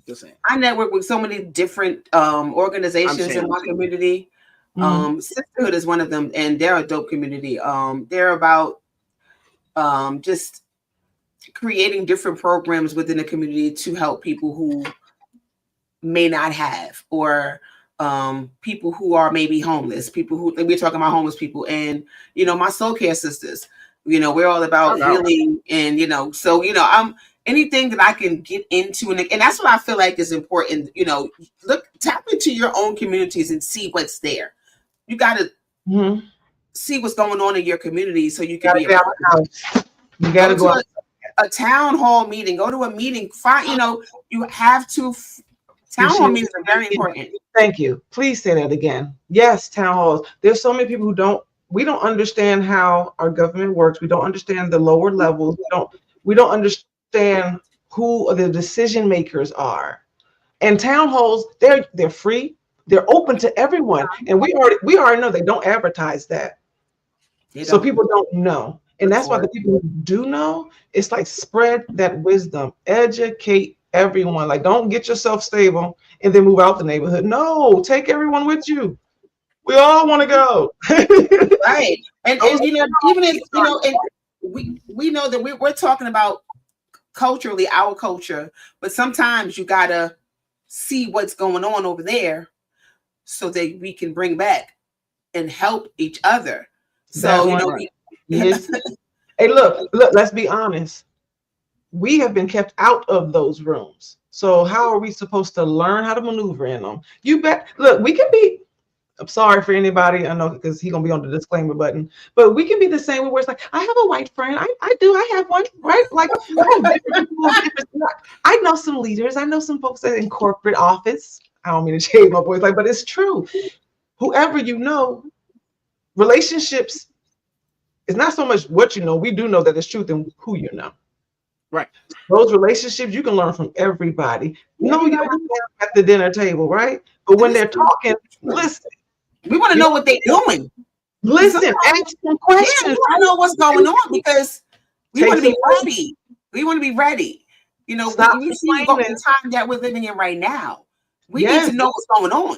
Just saying. I network with so many different organizations in my community. Sisterhood is one of them, and they're a dope community. They're about just creating different programs within the community to help people who may not have, or people who are maybe homeless, people who, we're talking about homeless people, and my soul care sisters, we're all about healing, and so I'm anything that I can get into, and that's what I feel like is important. Tap into your own communities and see what's there. You got to see what's going on in your community, so you can be you got to go out. A town hall meeting, go to a meeting, find, you have to, town hall meetings are very important. Thank you. Please say that again. Yes, town halls. There's so many people who we don't understand how our government works. We don't understand the lower levels. We don't understand who the decision makers are. And town halls, they're free. They're open to everyone. And we already know they don't advertise that. So people don't know. And that's why the people who do know, it's like, spread that wisdom, educate everyone. Like, don't get yourself stable and then move out the neighborhood. No, take everyone with you. We all want to go. Right. And even if, and we know that we're talking about culturally, our culture, but sometimes you got to see what's going on over there so that we can bring back and help each other. So, yes. Hey, look, let's be honest. We have been kept out of those rooms. So how are we supposed to learn how to maneuver in them? You bet. Look, we can be, I'm sorry for anybody, I know, because he's going to be on the disclaimer button, but we can be the same way where it's like, I have a white friend. I have one, right? Like, I know some leaders. I know some folks that in corporate office. I don't mean to change my voice, but it's true. Whoever relationships, it's not so much what you know. We do know that it's truth and who you know. Right. Those relationships, you can learn from everybody. No, you don't have at the dinner table, right? But when they're talking, listen. We want to know what they're doing. Listen, ask some questions. Yeah, we want to know what's going on, because we want to be ready. We want to be ready. We see the time that we're living in right now. We need to know what's going on.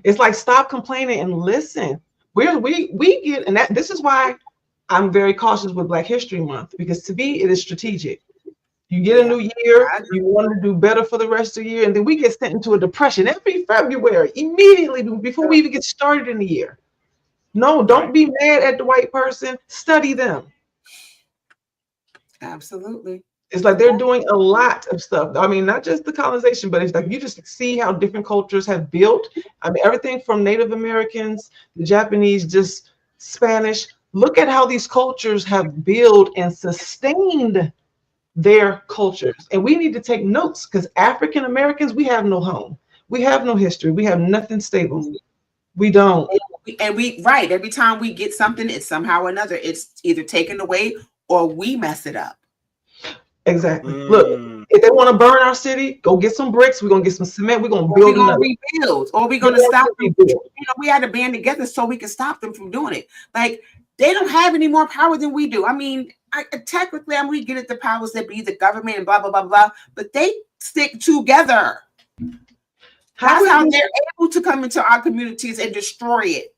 It's like, stop complaining and listen. We get, and this is why I'm very cautious with Black History Month, because to me it is strategic. You get a new year, you want to do better for the rest of the year, and then we get sent into a depression every February, immediately before we even get started in the year. No, don't be mad at the white person. Study them. Absolutely. It's like they're doing a lot of stuff. I mean, not just the colonization, but it's like you just see how different cultures have built. I mean, everything from Native Americans, the Japanese, just Spanish. Look at how these cultures have built and sustained their cultures. And we need to take notes, because African Americans, we have no home. We have no history. We have nothing stable. We don't. And we right, every time we get something, it's somehow or another, it's either taken away or we mess it up. Exactly. Look, if they want to burn our city, go get some bricks. We're gonna get some cement. We're gonna build another. Rebuild, or we're gonna stop them. We had to band together so we can stop them from doing it. Like, they don't have any more power than we do. I mean, technically, we get it, the powers that be, the government, and blah blah blah blah, but they stick together. That's how they're able to come into our communities and destroy it.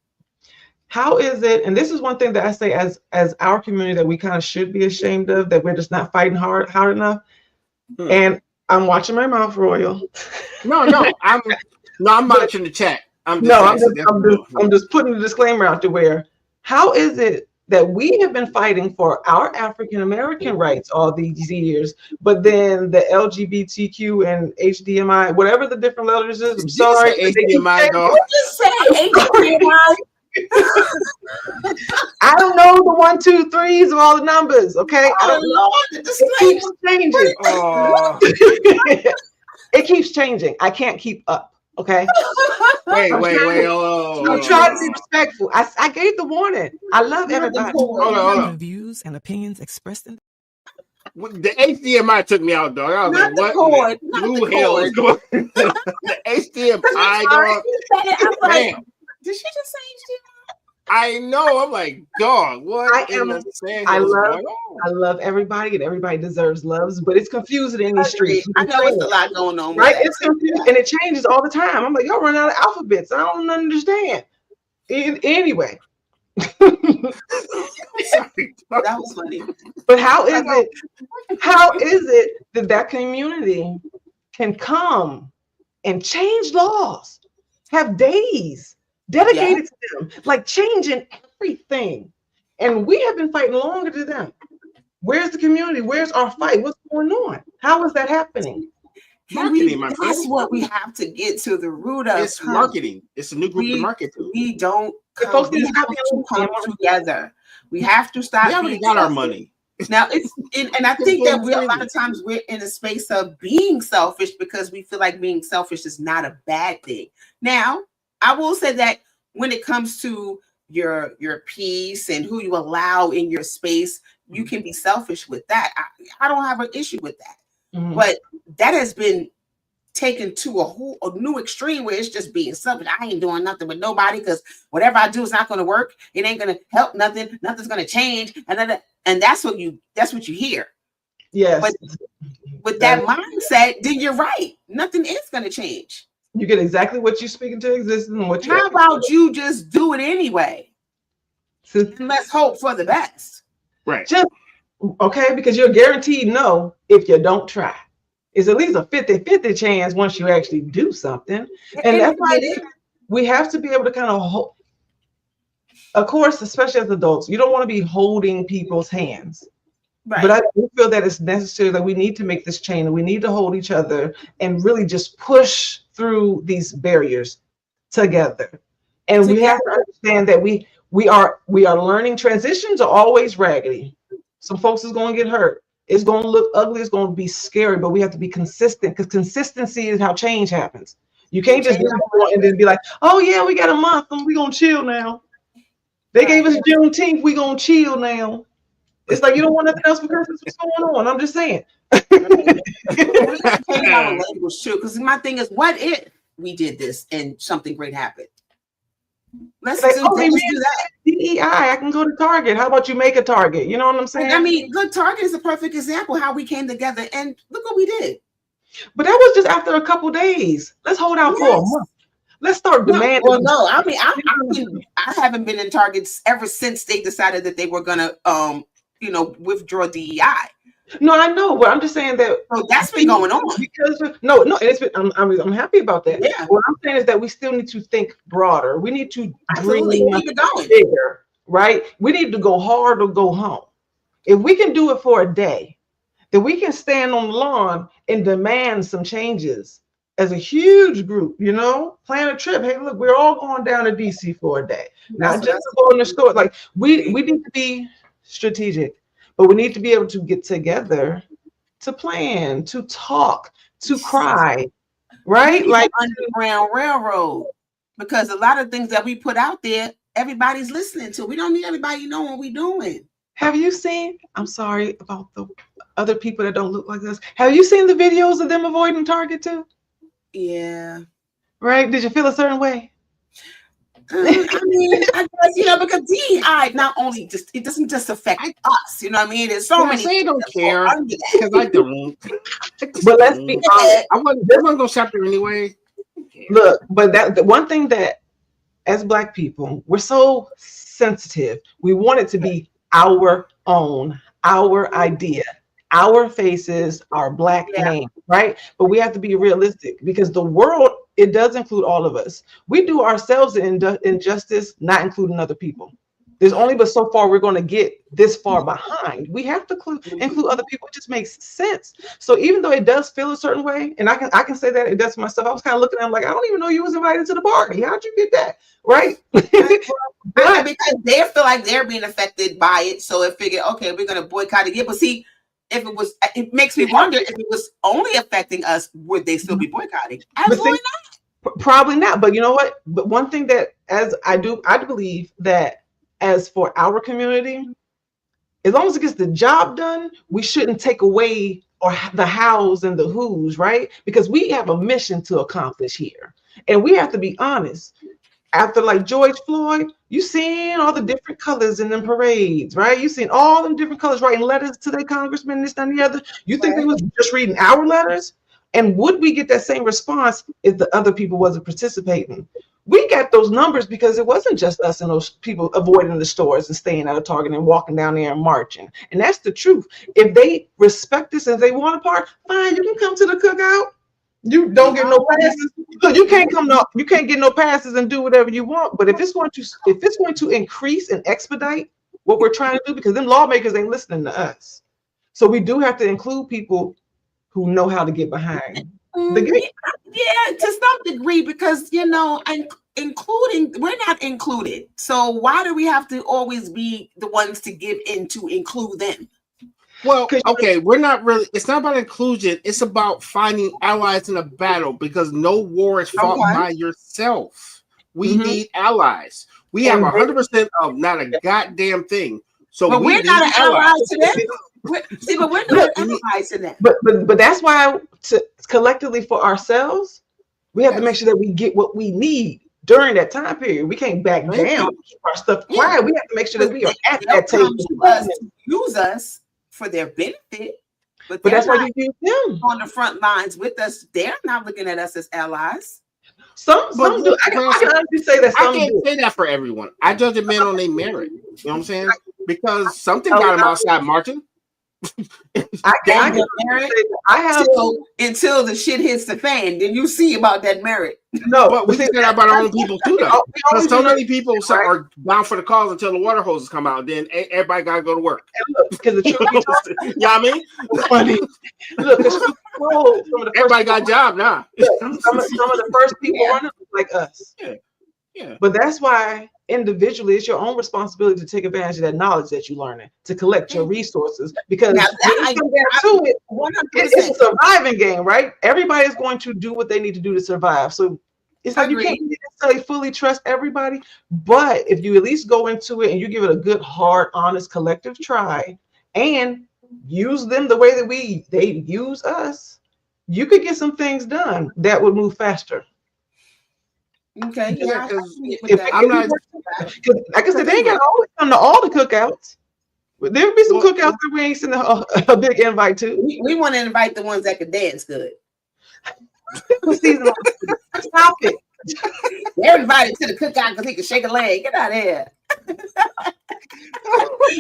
How is it? And this is one thing that I say as our community that we kind of should be ashamed of, that we're just not fighting hard enough. And I'm watching my mouth, Royal. No, I'm watching the chat. I'm just putting the disclaimer out there. Where, how is it that we have been fighting for our African American rights all these years, but then the LGBTQ and HDMI, whatever the different letters is, I'm sorry, HDMI, HDMI. I don't know the 1, 2, 3s of all the numbers. Okay, I don't know. It keeps changing. It keeps changing. I can't keep up. Okay. Wait. I'm trying to be respectful. I gave the warning. I love everybody. Hold on. Views and opinions expressed in the HDMI took me out, dog. I was not like, the what? cord, Blue hell is going? The HDMI, dog. Damn. Did she just say HDMI? I know. I'm like, dog. What? I love everybody, and everybody deserves loves, but it's confusing in these streets. I know it's a lot going on, right? It's confusing, and it changes all the time. I'm like, y'all run out of alphabets. I don't understand. Anyway, that was funny. But how is it that community can come and change laws, have days dedicated to them, like changing everything? And we have been fighting longer than them. Where's the community? Where's our fight? What's going on? How is that happening? Marketing, my friend. That's what we have to get to the root of. It's marketing. It's a new group to market to. We don't come together. We have to stop. We already got our money. Now and I think that a lot of times we're in a space of being selfish because we feel like being selfish is not a bad thing. Now, I will say that when it comes to your peace and who you allow in your space, you can be selfish with that. I don't have an issue with that. Mm-hmm. But that has been taken to a new extreme where it's just being selfish. I ain't doing nothing with nobody because whatever I do is not going to work. It ain't going to help nothing. Nothing's going to change. And that's what you hear. Yes. But with that mindset, then you're right. Nothing is going to change. You get exactly what you're speaking to existence. And how about you just do it anyway? And let's hope for the best. Right. Okay, because you're guaranteed no if you don't try. It's at least a 50-50 chance once you actually do something. And that's why we have to be able to kind of hold. Of course, especially as adults, you don't want to be holding people's hands. Right. But I do feel that it's necessary that we need to make this change, and we need to hold each other and really just push through these barriers together. And we have to understand that we are learning. Transitions are always raggedy. Some folks is going to get hurt. It's going to look ugly. It's going to be scary, but we have to be consistent because consistency is how change happens. You can't just do it and then be like, oh yeah, we got a month and we're going to chill now. They gave us Juneteenth. We're going to chill now. It's like you don't want nothing else for Christmas. What's going on? I'm just saying. Because my thing is, what if we did this and something great happened? Let's do that. DEI, I can go to Target. How about you make a Target? You know what I'm saying? I mean, good Target is a perfect example how we came together, and look what we did. But that was just after a couple days. Let's hold out for a month. Let's start demanding. Well, no, I mean, I haven't been in Targets ever since they decided that they were gonna, withdraw DEI. No, I know, but I'm just saying that. So that's been going on. Because no, it's been. I'm happy about that. Yeah. What I'm saying is that we still need to think broader. We need to dream going bigger, right? We need to go hard or go home. If we can do it for a day, then we can stand on the lawn and demand some changes as a huge group. Plan a trip. Hey, look, we're all going down to DC for a day. Not just to go in the store. Like we need to be strategic. But we need to be able to get together to plan, to talk, to cry, right? Like Underground Railroad. because a lot of things that we put out there, everybody's listening to. We don't need everybody knowing what we're doing. Have you seen? I'm sorry about the other people that don't look like us. Have you seen the videos of them avoiding Target too? Yeah. Right? Did you feel a certain way? I mean, I guess, because DEI not only just, it doesn't just affect us, you know what I mean? There's so many. I don't care because I don't. But let's be honest. I wasn't gonna shop there anyway. Look, but the one thing that, as Black people, we're so sensitive. We want it to be our own, our idea, our faces, our Black name, right? But we have to be realistic because the world, it does include all of us. We do ourselves an injustice, not including other people. There's only but so far we're going to get this far behind. We have to include other people. It just makes sense. So even though it does feel a certain way, and I can say that it does for myself. I was kind of looking at them like, I don't even know you was invited to the party. How'd you get that? Right? Because they feel like they're being affected by it. So it figured, okay, we're going to boycott it. But see, it makes me wonder if it was only affecting us, would they still be boycotting? Absolutely not. Probably not. But you know what? But one thing that I do believe that as for our community, as long as it gets the job done, we shouldn't take away or the hows and the who's, right? Because we have a mission to accomplish here. And we have to be honest. After like George Floyd, you seen all the different colors in them parades, right? You seen all them different colors writing letters to their congressmen, this and the other. You think they was just reading our letters? And would we get that same response if the other people wasn't participating? We got those numbers because it wasn't just us and those people avoiding the stores and staying out of Target and walking down there and marching. And that's the truth. If they respect this and they want a part, fine, you can come to the cookout. You don't get no passes. So you can't you can't get no passes and do whatever you want. But if it's going to increase and expedite what we're trying to do, because them lawmakers ain't listening to us. So we do have to include people who know how to get behind the game. Yeah, to some degree, because including, we're not included. So why do we have to always be the ones to give in to include them? Well, okay, we're not really, it's not about inclusion, it's about finding allies in a battle, because no war is fought by yourself. We need allies. We have 100% of not a goddamn thing. So but we're not an ally to them. But we're not allies to them. But that's why collectively for ourselves, we have to make sure that we get what we need during that time period. We can't back down, keep our stuff quiet. We have to make sure that we are at that table. Use us for their benefit, but that's why you use them on the front lines with us. They're not looking at us as allies. Some do. I can honestly say that some I can't say that for everyone. I judge a man on their merit. You know what I'm saying? Because something got him outside marching. I have until the shit hits the fan. Then you see about that merit. No, but we say that about our own people too, though. Because so many people are down for the cause until the water hoses come out. Then everybody got to go to work. Because the truth, you know what I mean? Funny. Look, everybody got a job now. Some of the first people running like us. Yeah. But that's why individually it's your own responsibility to take advantage of that knowledge that you're learning, to collect your resources, because it's a surviving game, right? Everybody's going to do what they need to do to survive. So it's like you can't necessarily fully trust everybody, but if you at least go into it and you give it a good, hard, honest, collective try and use them the way that they use us, you could get some things done that would move faster. Okay, yeah. I'm not, like I said, they ain't got to always come to all the cookouts. There'll be some cookouts that we ain't sending a big invite to. We want to invite the ones that can dance good. Stop it. Everybody to the cookout because he can shake a leg. Get out of here.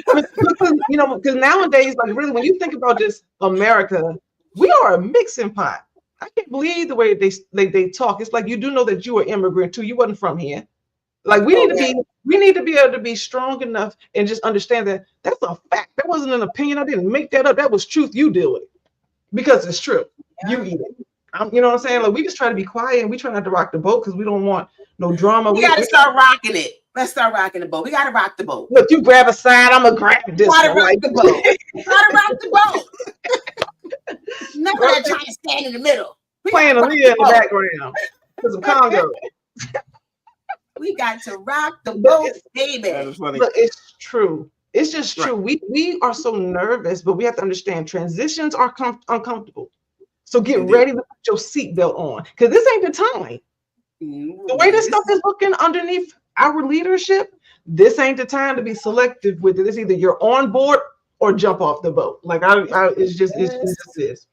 Because nowadays, like really, when you think about this, America, we are a mixing pot. I can't believe the way they talk. It's like you do know that you are immigrant too. You wasn't from here. Like we need to be able to be strong enough and just understand that that's a fact. That wasn't an opinion. I didn't make that up. That was truth. You deal with it because it's true. Yeah. You eat it. You know what I'm saying? Like we just try to be quiet and we try not to rock the boat because we don't want no drama. We got to start rocking it. Let's start rocking the boat. We got to rock the boat. Look, you grab a side. I'm gonna grab this. Gotta rock the boat. Gotta rock the boat. None of that trying to stand in the middle. Playing Aaliyah in the background. Because of Congo. We got to rock the But boat, it's, baby. That is funny. look, it's true. It's just Right. true. We are so nervous, but we have to understand transitions are uncomfortable. So get Indeed. ready to put your seatbelt on, because this ain't the time. The way this stuff is looking underneath our leadership, this ain't the time to be selective with it. It's either you're on board or jump off the boat. Like it's just is.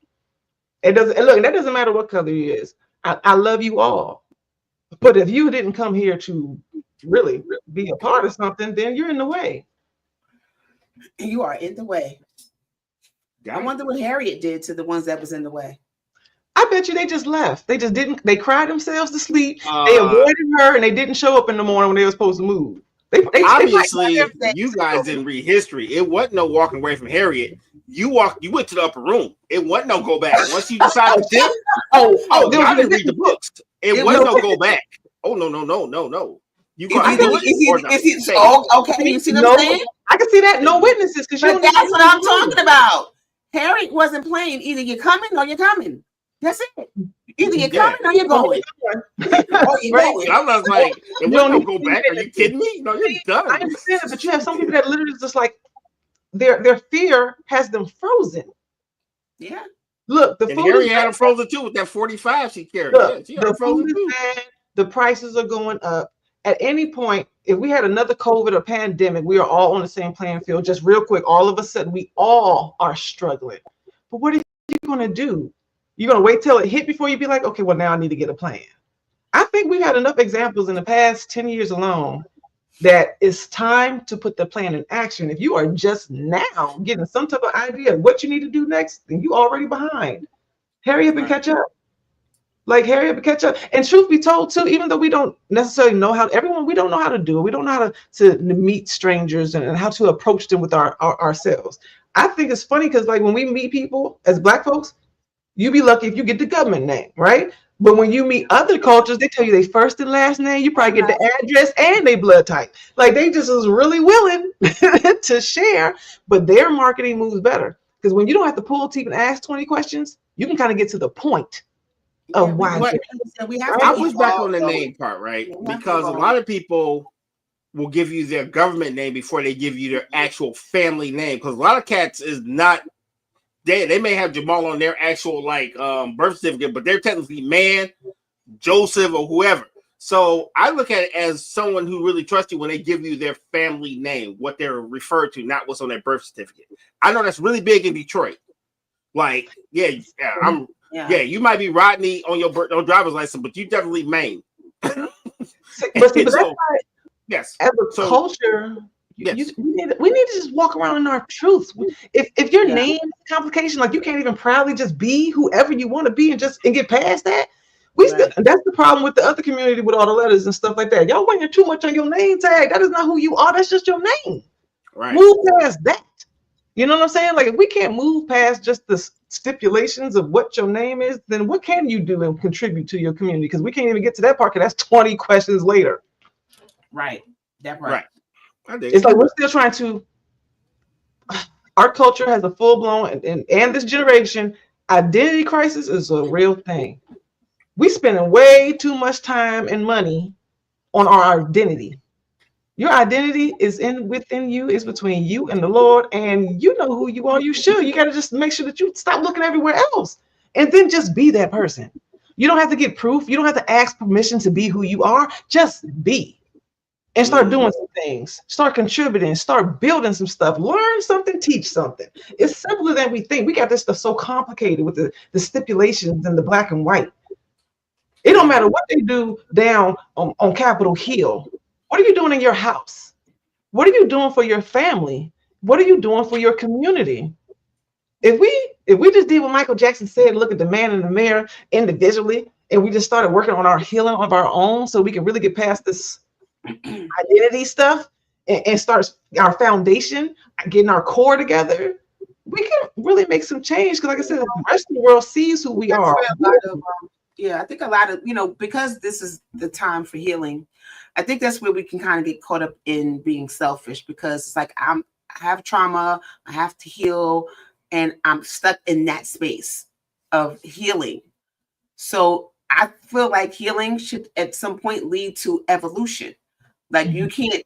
It doesn't, and look, that doesn't matter what color you is. I love you all, but if you didn't come here to really be a part of something, then you're in the way. You are in the way. I wonder what Harriet did to the ones that was in the way. I bet you they just left. They just didn't. They cried themselves to sleep. They avoided her, and they didn't show up in the morning when they were supposed to move. Obviously, you guys didn't read history. It wasn't no walking away from Harriet. You went to the upper room. It wasn't no go back. Once you decided to dip, y'all didn't read the books. It wasn't no go back. Oh no. You got to do it. Okay, you see what I'm saying? I can see that. No witnesses, because that's what I'm talking about. Harriet wasn't playing. Either you're coming or you're coming. That's it. Either you're coming or you're going. Right. I was like, it wasn't no go back. Are you kidding me? No, you're done. I understand it, but you have some people that literally just like their fear has them frozen. Yeah. Look, the and food Harriet had them frozen too with that 45 she carried. Look, she had the frozen food too. is bad. The prices are going up. At any point, if we had another COVID or pandemic, we are all on the same playing field. Just real quick, all of a sudden, we all are struggling. But what are you going to do? You're going to wait till it hit before you be like, okay, well, now I need to get a plan. I think we've had enough examples in the past 10 years alone that it's time to put the plan in action. If you are just now getting some type of idea of what you need to do next, then you already behind. Hurry up and catch up. Like hurry up and catch up. And truth be told, too, even though we don't necessarily know how, we don't know how to do it. We don't know how to meet strangers and how to approach them with ourselves. I think it's funny because like when we meet people as Black folks, you be lucky if you get the government name, right? But when you meet other cultures, they tell you their first and last name. You probably get the address and their blood type. Like they just was really willing to share, but their marketing moves better. Because when you don't have to pull teeth and ask 20 questions, you can kind of get to the point of why. I push back on the name part, right? Because a lot of people will give you their government name before they give you their actual family name. Because a lot of cats is not, they may have Jamal on their actual birth certificate, but they're technically Man, Joseph, or whoever. So I look at it as someone who really trusts you when they give you their family name, what they're referred to, not what's on their birth certificate. I know that's really big in Detroit. Like, you might be Rodney on your driver's license, but you definitely Maine. But that's why, yes, as a culture, yes. we need to just walk around in our truths. If your name is a complication, like you can't even proudly just be whoever you want to be and get past that. That's the problem with the other community with all the letters and stuff like that. Y'all weighing too much on your name tag. That is not who you are. That's just your name. Right. Move past that. You know what I'm saying? Like if we can't move past just the stipulations of what your name is, then what can you do and contribute to your community? Because we can't even get to that part because that's 20 questions later. Right. That's right. It's like we're still trying to. Our culture has a full blown and this generation identity crisis is a real thing. We spending way too much time and money on our identity. Your identity is within you, is between you and the Lord, and you know who you are. You should. You got to just make sure that you stop looking everywhere else and then just be that person. You don't have to get proof. You don't have to ask permission to be who you are. Just be and start doing some things. Start contributing. Start building some stuff. Learn something. Teach something. It's simpler than we think. We got this stuff so complicated with the stipulations and the black and white. It don't matter what they do down on Capitol Hill. What are you doing in your house? What are you doing for your family? What are you doing for your community? If we just did what Michael Jackson said, look at the man in the mirror individually, and we just started working on our healing of our own so we can really get past this identity stuff and start our foundation, getting our core together, we can really make some change. Because like I said, the rest of the world sees who we are. I think a lot of, because this is the time for healing, I think that's where we can kind of get caught up in being selfish, because it's like I have trauma, I have to heal, and I'm stuck in that space of healing. So I feel like healing should at some point lead to evolution. Like you can't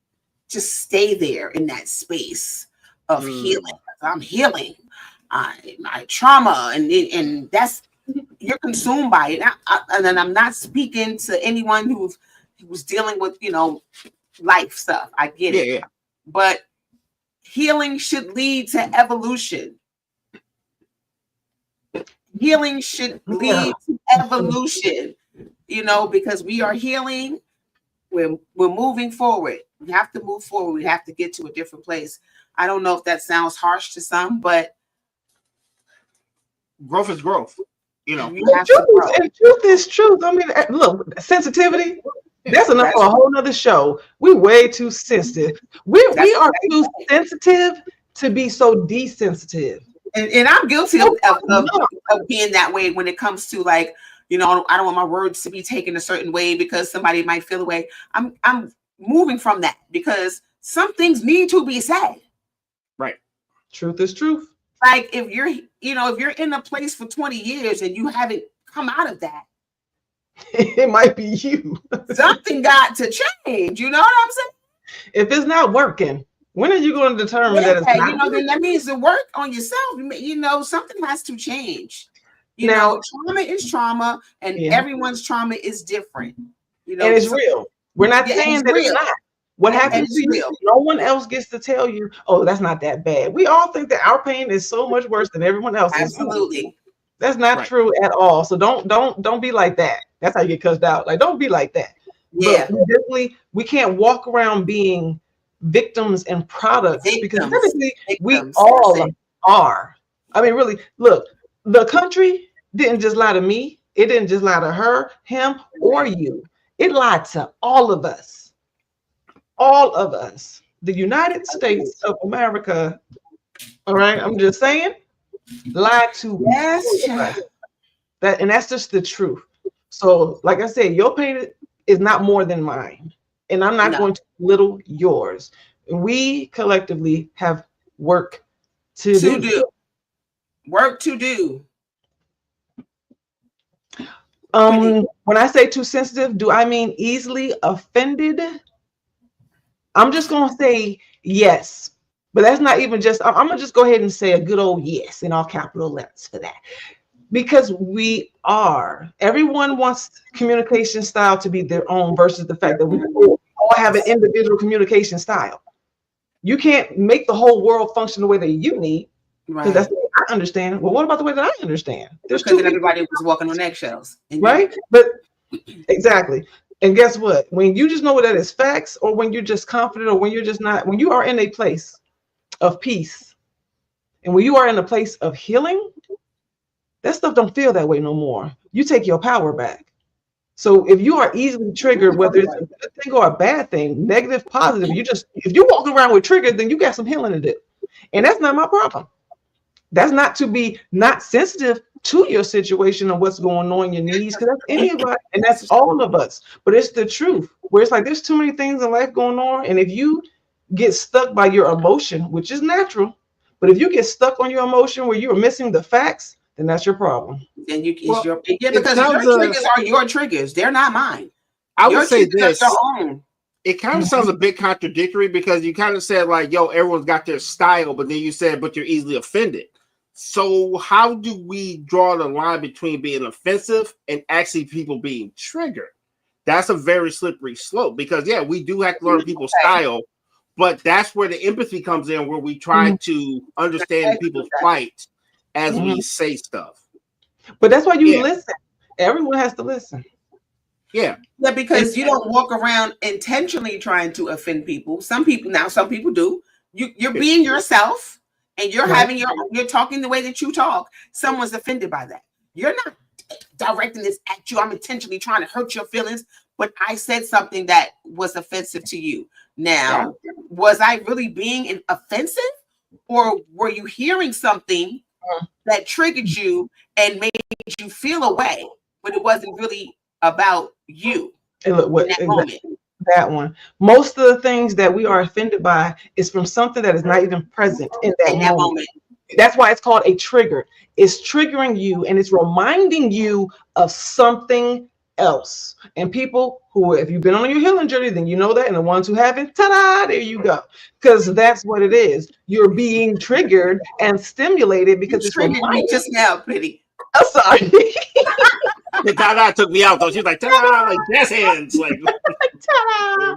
just stay there in that space of healing. I'm healing my trauma, and that's, you're consumed by it. And then I'm not speaking to anyone who's dealing with, you know, life stuff. I get it. Yeah. But healing should lead to evolution. Healing should lead to evolution, you know, because we are healing. We're moving forward. We have to move forward. We have to get to a different place. I don't know if that sounds harsh to some, but growth is growth. You know, truth is truth. I mean, look, sensitivity. That's enough for a whole nother show. We way too sensitive. We are too sensitive to be so desensitive. And I'm guilty of being that way when it comes to, like, you know, I don't want my words to be taken a certain way because somebody might feel away. I'm moving from that because some things need to be said. Right. Truth is truth. Like if you're in a place for 20 years and you haven't come out of that, it might be you. Something got to change. You know what I'm saying? If it's not working, when are you going to determine that it's not? You know, then that means to work on yourself. You know, something has to change. You know, trauma is trauma, and everyone's trauma is different. You know, and it's real. We're not saying that it's not. What happens to you, no one else gets to tell you, oh, that's not that bad. We all think that our pain is so much worse than everyone else's. Absolutely. That's not true at all. So don't be like that. That's how you get cussed out. Like, don't be like that. Yeah. But we can't walk around being victims and products because technically we all are. I mean, really, look, the country didn't just lie to me. It didn't just lie to her, him, or you. It lied to all of us. All of us. The United States of America, all right, I'm just saying, lied to us. And that's just the truth. So, like I said, your pain is not more than mine, and I'm not going to belittle yours. We collectively have work to do. Work to do. When I say too sensitive, do I mean easily offended? I'm just gonna say yes, but that's not even just. I'm gonna just go ahead and say a good old yes in all capital letters for that. Because we are. Everyone wants communication style to be their own versus the fact that we all have an individual communication style. You can't make the whole world function the way that you need. Because that's the way I understand. Well, what about the way that I understand? There's because everybody was walking on eggshells. Right? But exactly. And guess what? When you just know that it's facts, or when you're just confident, or when you're just not, when you are in a place of peace, and when you are in a place of healing, that stuff don't feel that way no more. You take your power back. So if you are easily triggered, whether it's a good thing or a bad thing, negative, positive, if you walk around with triggers, then you got some healing to do. And that's not my problem. That's not to be not sensitive to your situation and what's going on in your needs, because that's anybody, and that's all of us. But it's the truth, where it's like there's too many things in life going on, and if you get stuck by your emotion, which is natural, but if you get stuck on your emotion where you are missing the facts, then that's your problem. Then because your triggers are your triggers. They're not mine. I would say this. It kind of sounds a bit contradictory because you kind of said like, yo, everyone's got their style, but then you said, but you're easily offended. So how do we draw the line between being offensive and actually people being triggered? That's a very slippery slope because, yeah, we do have to learn people's style, but that's where the empathy comes in, where we try to understand people's plight as we say stuff. But that's why you listen. Everyone has to listen. Yeah, because you don't walk around intentionally trying to offend people. Some people do. You're being yourself. And you're you're talking the way that you talk. Someone's offended by that. You're not directing this at you. I'm intentionally trying to hurt your feelings, but I said something that was offensive to you. Now, was I really being offensive, or were you hearing something that triggered you and made you feel a way, but it wasn't really about you in that moment? That one. Most of the things that we are offended by is from something that is not even present in that moment. That's why it's called a trigger. It's triggering you and it's reminding you of something else. And people who, if you've been on your healing journey, then you know that. And the ones who haven't, ta-da, there you go. Because that's what it is. You're being triggered and stimulated because it's triggered me just now, Pretty. I'm sorry. The Dada took me out though. She's like, ta-da, like jazz hands, like Ta-da.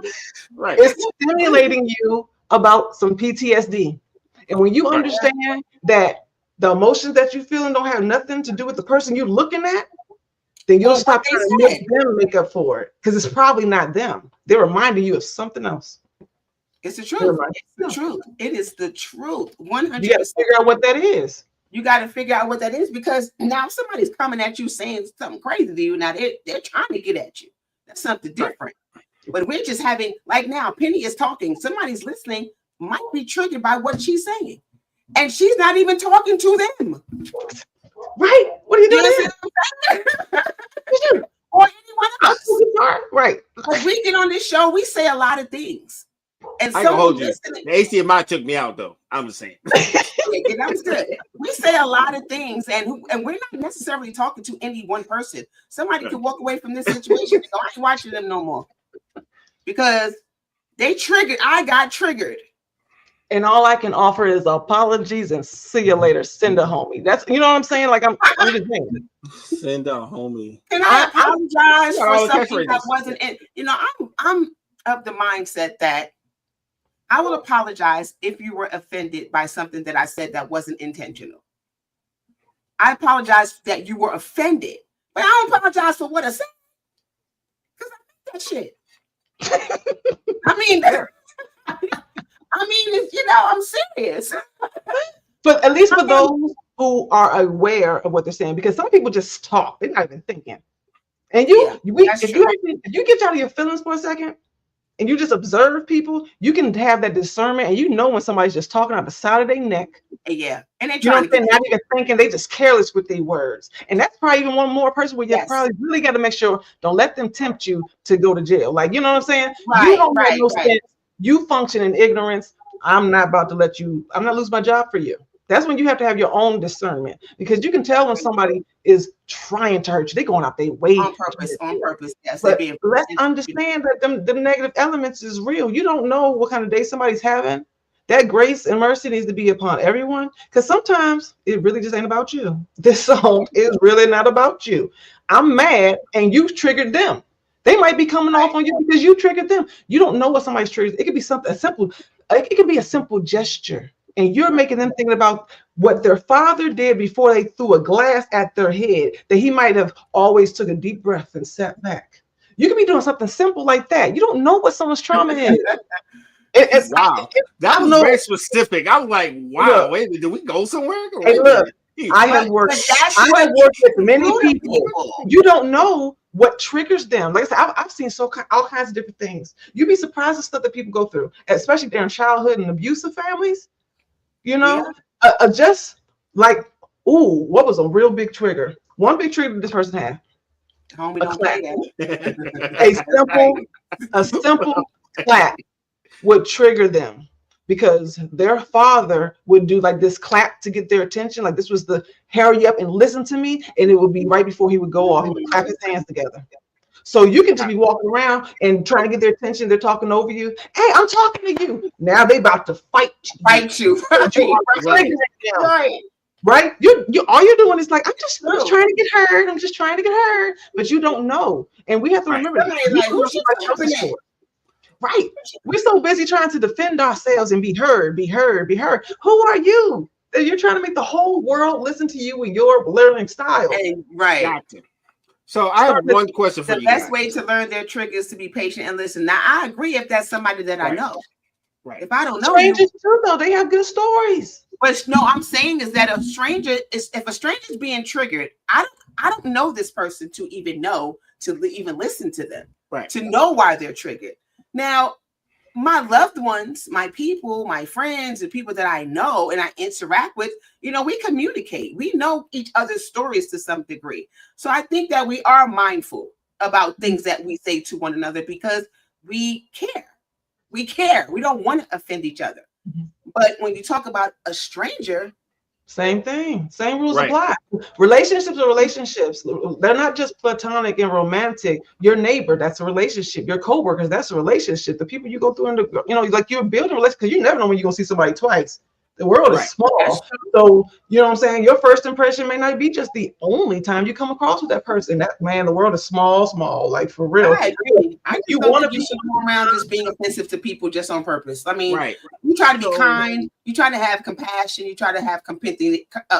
right. It's stimulating you about some PTSD. And when you understand that the emotions that you're feeling don't have nothing to do with the person you're looking at, then you'll stop trying to make them make up for it. Because it's probably not them. They're reminding you of something else. It's the truth. It's the truth. It is the truth. 100%. You got to figure out what that is. You got to figure out what that is, because now somebody's coming at you saying something crazy to you. Now they're trying to get at you. That's something different. But we're just having, like now, Penny is talking. Somebody's listening, might be triggered by what she's saying. And she's not even talking to them. Right? What are you doing? Or anyone else. Right. Because we get on this show, we say a lot of things. And I can hold you. The HDMI took me out though. I'm just saying. Yeah, that was good. We say a lot of things, and we're not necessarily talking to any one person. Somebody could walk away from this situation and go, I ain't watching them no more. Because they triggered. I got triggered. And all I can offer is apologies and see you later. Send a homie. That's, you know what I'm saying? Like I'm just saying. Send a homie. Can I apologize for something that wasn't in? You know, I'm of the mindset that I will apologize if you were offended by something that I said that wasn't intentional. I apologize that you were offended, but I don't apologize for what I said. Because I think that shit. I mean, you know, I'm serious. But at least for those who are aware of what they're saying, because some people just talk, they're not even thinking. And if you get out of your feelings for a second and you just observe people, you can have that discernment and you know when somebody's just talking out the side of their neck. Yeah. And they trying to not even thinking, they just careless with their words. And that's probably even one more person where you probably really got to make sure, don't let them tempt you to go to jail. Like, you know what I'm saying? Right, you don't make no sense. You function in ignorance. I'm not about to I'm not lose my job for you. That's when you have to have your own discernment, because you can tell when somebody is trying to hurt you. They're going out their way on purpose. Yes, but let's understand that them negative elements is real. You don't know what kind of day somebody's having. That grace and mercy needs to be upon everyone, because sometimes it really just ain't about you. This song is really not about you. I'm mad and you triggered them. They might be coming off on you because you triggered them. You don't know what somebody's triggers. It could be something simple. It could be a simple gesture. And you're making them thinking about what their father did before they threw a glass at their head, that he might have always took a deep breath and sat back. You could be doing something simple like that. You don't know what someone's trauma is. Wow. That was very specific. I was like, wow, wait, did we go somewhere? Hey, look, I have worked with many people. You don't know what triggers them. Like I said, I've seen all kinds of different things. You'd be surprised at stuff that people go through, especially during childhood and abusive families. You know, just like, what was a real big trigger? One big trigger this person had. A simple clap would trigger them, because their father would do like this clap to get their attention. Like this was the hurry up and listen to me. And it would be right before he would go off. He would clap his hands together. So you can just be walking around and trying to get their attention. They're talking over you. Hey, I'm talking to you. Now they about to fight you. Right. You all you're doing is like, I'm just trying to get heard. I'm just trying to get heard. But you don't know. And we have to remember that. Right. We're so busy trying to defend ourselves and be heard. Who are you? You're trying to make the whole world listen to you in your learning style. Right. Gotcha. So I have one question for you. The best way to learn their triggers is to be patient and listen. Now, I agree if that's somebody that I know. Right. If I don't know, strangers too, though, they have good stories. But no, I'm saying is that if a stranger is being triggered, I don't know this person to even know to even listen to them, right? To know why they're triggered. Now, my loved ones, my people, my friends, the people that I know and I interact with, you know, we communicate. We know each other's stories to some degree. So I think that we are mindful about things that we say to one another because we care. We care. We don't want to offend each other. Mm-hmm. But when you talk about a stranger, Same thing. Same rules Right. apply. Relationships are relationships. They're not just platonic and romantic. Your neighbor, that's a relationship. Your coworkers, that's a relationship. The people you go through, like you're building relationships because you never know when you're gonna see somebody twice. The world is small. So, you know what I'm saying? Your first impression may not be just the only time you come across with that person. That man, the world is small, like for real. I agree. I just You don't want to think you be should go around just being offensive to people just on purpose. I mean, Right. you try to be kind, you try to have compassion, you try to have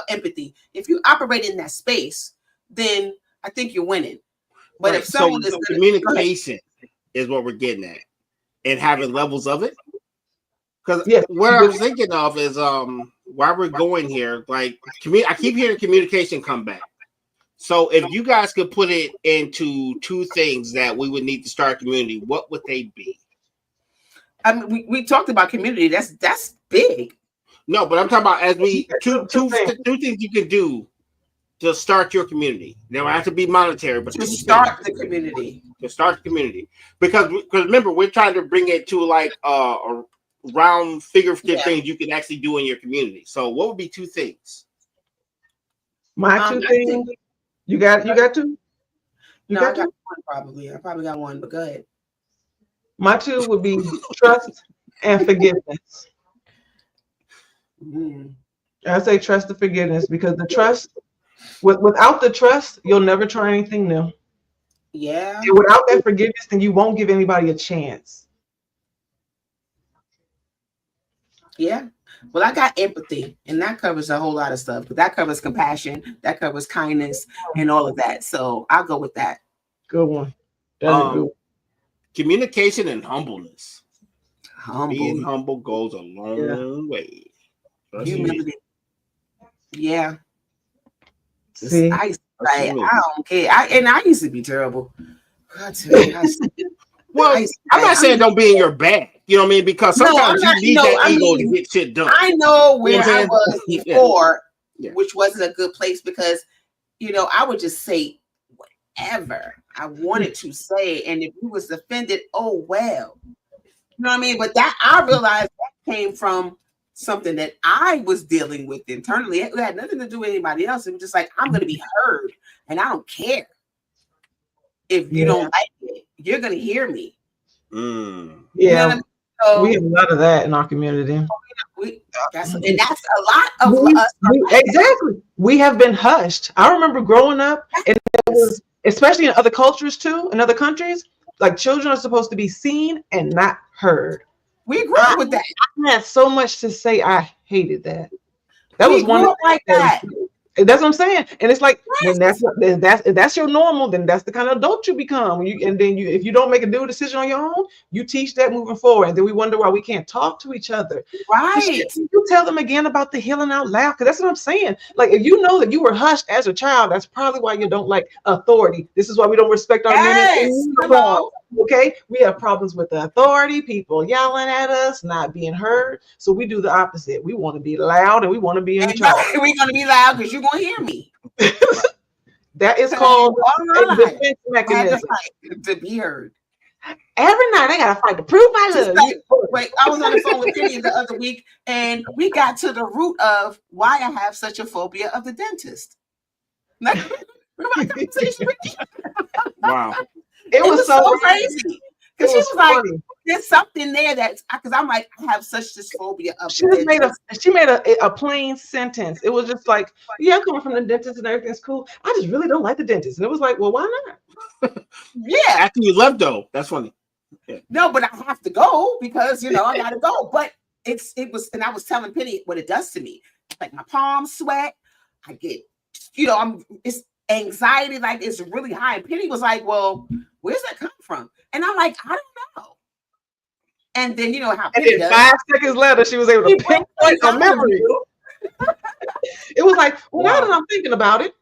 empathy. If you operate in that space, then I think you're winning. But Right. if someone so communication is what we're getting at, and having levels of it. Because what I was thinking of is while we're going here, like I keep hearing communication come back. So if you guys could put it into two things that we would need to start a community, what would they be? I mean, we talked about community. That's big. No, but I'm talking about as we two things you can do to start your community. They don't have to be monetary, but to start the community. To start the community, because remember, we're trying to bring it to like a round figurative things you can actually do in your community. So what would be two things? My two things. You got two? I got one probably. I probably got one, but go ahead. My two would be trust and forgiveness. I say trust and forgiveness because the trust, without the trust, you'll never try anything new. Yeah. And without that forgiveness, then you won't give anybody a chance. Yeah. Well, I got empathy, and that covers a whole lot of stuff. But that covers compassion, that covers kindness, and all of that. So I'll go with that. Good one. That's a good one. Communication and humbleness. Being humble goes a long way. Humility. Yeah. See, I don't care. I used to be terrible. Well, I'm not saying don't be in your bag. You know what I mean? Because sometimes you need that ego to get shit done. I know where I was before, which wasn't a good place because, I would just say whatever I wanted to say. And if you was offended, oh, well. You know what I mean? But that I realized that came from something that I was dealing with internally. It had nothing to do with anybody else. It was just like, I'm going to be heard and I don't care. If you don't like it, you're going to hear me. Yeah. So, we have a lot of that in our community. That's a lot of us. Exactly. We have been hushed. I remember growing up, and it was, especially in other cultures too, in other countries, like children are supposed to be seen and not heard. We grew up with that. I had so much to say. I hated that. That was one like that. That's what I'm saying. And it's like when that's your normal, then that's the kind of adult you become. If you don't make a new decision on your own, you teach that moving forward. And then we wonder why we can't talk to each other. Right. You tell them again about the healing out loud, because that's what I'm saying. Like if you know that you were hushed as a child, that's probably why you don't like authority. This is why we don't respect our men. Okay, we have problems with the authority, people yelling at us, not being heard. So we do the opposite. We want to be loud and we want to be in charge. We're going to be loud because you're going to hear me. That is called a defense mechanism. To be heard. Every night I gotta fight to prove my love. Wait, I was on the phone with Penny the other week, and we got to the root of why I have such a phobia of the dentist. Wow. It was so crazy because she was like, "There's something there that's," because I'm like, I have such this phobia of. She made a plain sentence. It was just like, "Yeah, I'm coming from the dentist and everything's cool. I just really don't like the dentist." And it was like, "Well, why not?" Yeah. After you left, though, that's funny. Yeah. No, but I have to go because I gotta go. But it was, and I was telling Penny what it does to me. Like my palms sweat. I get, it's anxiety, like it's really high. And Penny was like, "Well, where's that come from?" And I'm like, "I don't know." And then how Penny does. 5 seconds later, she was able to pinpoint a memory. It was like, well, now that I'm thinking about it,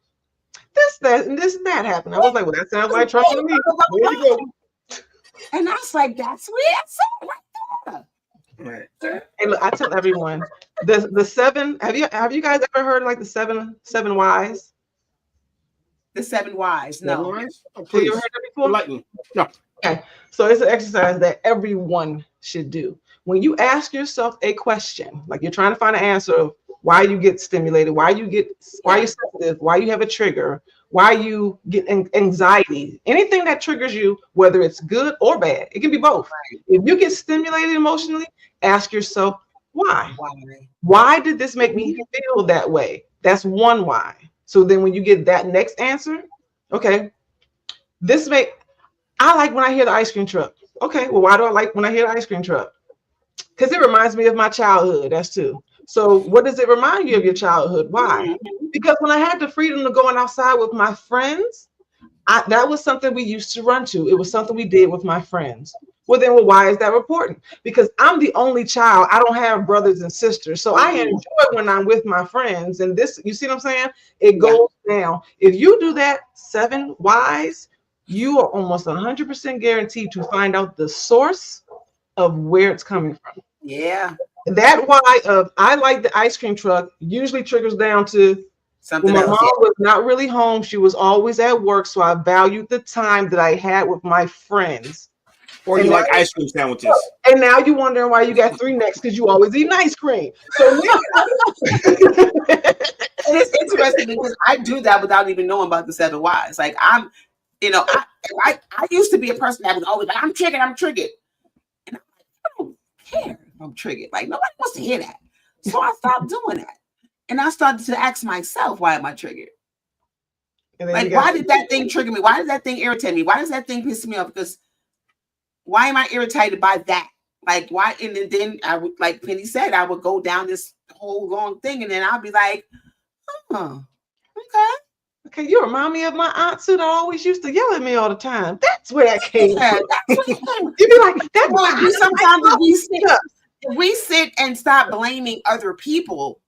this, that happened. I was like, well, that sounds like trouble to me. There you go. And I was like, that's weird. Right. And look, I tell everyone, the 7. Have you guys ever heard like the seven whys? The 7 whys. No. Have you ever heard that before? Lightning. No. Okay. So it's an exercise that everyone should do. When you ask yourself a question, like you're trying to find an answer of why you get stimulated, why you sensitive, why you have a trigger, why you get anxiety, anything that triggers you, whether it's good or bad. It can be both. If you get stimulated emotionally, ask yourself, why? Why did this make me feel that way? That's one why. So then when you get that next answer, okay, I like when I hear the ice cream truck. Okay, well, why do I like when I hear the ice cream truck? Because it reminds me of my childhood. That's two. So what does it remind you of your childhood? Why? Because when I had the freedom to go outside with my friends, that was something we used to run to. It was something we did with my friends. Well, why is that important? Because I'm the only child. I don't have brothers and sisters. So I enjoy when I'm with my friends. And this, you see what I'm saying? It goes down. If you do that 7 whys, you are almost 100% guaranteed to find out the source of where it's coming from. Yeah. That why of I like the ice cream truck usually triggers down to something my else. mom was not really home. She was always at work. So I valued the time that I had with my friends. Or you like ice cream sandwiches. And now you're wondering why you got 3 necks because you always eat ice cream. So and it's interesting because I do that without even knowing about the 7 whys. Like I'm, I used to be a person that was always like, I'm triggered. And I'm like, I don't care if I'm triggered. Like nobody wants to hear that. So I stopped doing that. And I started to ask myself, why am I triggered? Like, why did that thing trigger me? Why does that thing irritate me? Why does that thing piss me off? Because why am I irritated by that? Like, why? And then I would, like Penny said, I would go down this whole long thing, and then I'll be like, oh, okay. You remind me of my aunt too that always used to yell at me all the time. That's where that came from. You'd be like, that's why. Sometimes we sit and stop blaming other people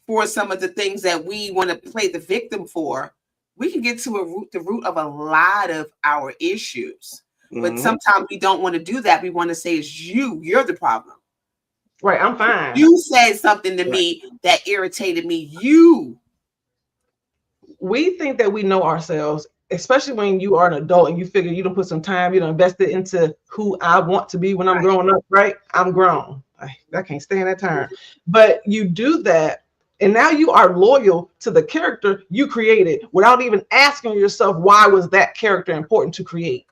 for some of the things that we want to play the victim for. We can get to the root of a lot of our issues. But sometimes we don't want to do that. We want to say it's you're the problem. Right, I'm fine. You said something to me that irritated me. We think that we know ourselves, especially when you are an adult and you figure you don't put some time, you don't invest it into who I want to be when I'm growing up, right? I'm grown. I can't stand that term. But you do that, and now you are loyal to the character you created without even asking yourself, why was that character important to create?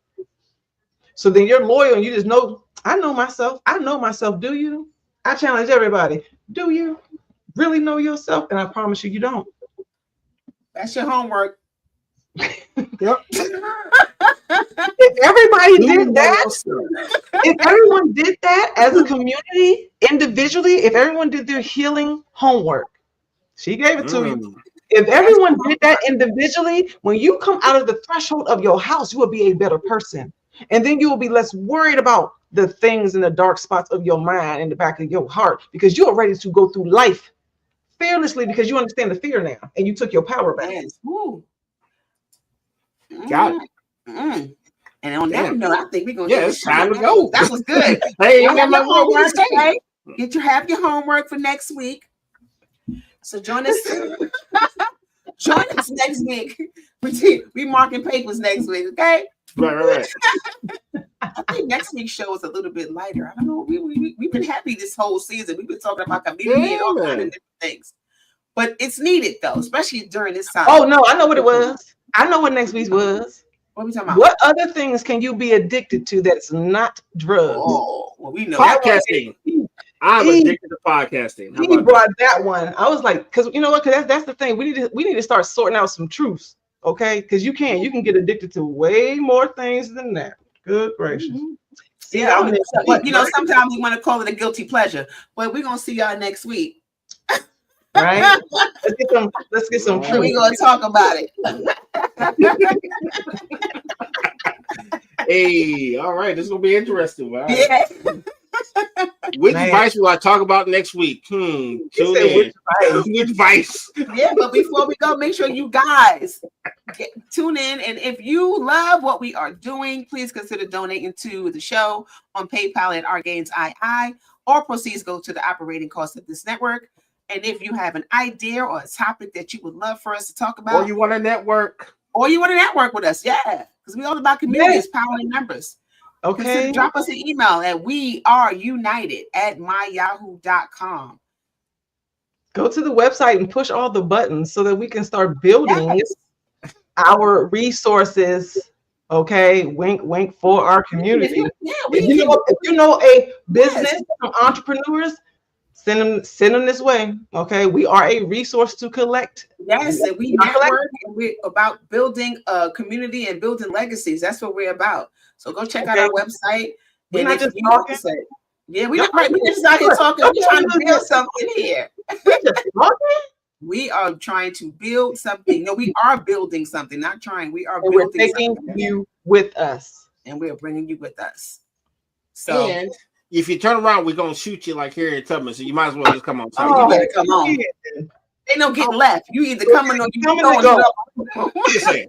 So then you're loyal and you just know, I know myself. I know myself. Do you? I challenge everybody. Do you really know yourself? And I promise you, you don't. That's your homework. Yep. If everybody did that, if everyone did that as a community, individually, if everyone did their healing homework, she gave it to you. If everyone did that individually, when you come out of the threshold of your house, you will be a better person. And then you will be less worried about the things in the dark spots of your mind in the back of your heart, because you are ready to go through life fearlessly because you understand the fear now and you took your power back. Yes. Got it. And on that note, I think we're going to it's time to go. That was good. Hey, you got my homework. Okay? Have your homework for next week. So join us. Join us next week. We marking papers next week, okay? Right. I think next week's show is a little bit lighter. I don't know. We've been happy this whole season. We've been talking about community and all kinds of different things. But it's needed, though, especially during this time. Oh, no, I know what it was. I know what next week's was. What are we talking about? What other things can you be addicted to that's not drugs? Oh, well, we know. Podcasting. I'm addicted to podcasting. He brought that one. I was like, because you know what? Because that's the thing. We need to start sorting out some truths, okay? Because you can get addicted to way more things than that. Good gracious. But sometimes we want to call it a guilty pleasure. But we're gonna see y'all next week. Right? Let's get some truth. We're gonna talk about it. Hey, all right. This is gonna be interesting. Right? Yeah. Which advice will I talk about next week? Tune in. Which advice? Yeah, but before we go, make sure you guys tune in. And if you love what we are doing, please consider donating to the show on PayPal at OurGainsII, or proceeds go to the operating cost of this network. And if you have an idea or a topic that you would love for us to talk about, or you want to network with us, because we're all about communities, powering members. Okay. Drop us an email at weareunited@myyahoo.com. go to the website and push all the buttons so that we can start building Yes. our resources. Okay, wink, wink for our community. Yeah, If you know a business, some entrepreneurs, send them this way. Okay, we are a resource to collect. Yes, and we network, and we're about building a community and building legacies. That's what we're about. So go check out our website. We're not just talking. Yeah, we're not right. We're just out here talking. We're trying to build something here. We are trying to build something. No, we are building something. Not trying. We are building. We're taking you with us, and we're bringing you with us. So. And if you turn around, we're gonna shoot you like Harriet Tubman. So you might as well just come on. You better come on. Ain't no getting left. You either coming or you going. Just saying.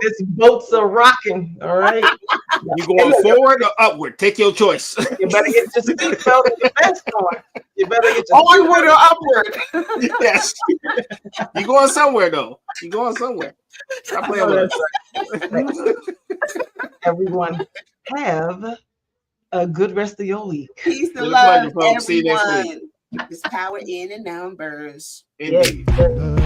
This boats are rocking. All right. You going forward or upward? Take your choice. You better get your seatbelt and your vest on. You better get your onward or upward. Yes. You going somewhere though. You going somewhere. Stop playing with us. Everyone, have a good rest of your week. Peace and love, everyone. See you next week. There's power in the numbers. Indeed. Yes.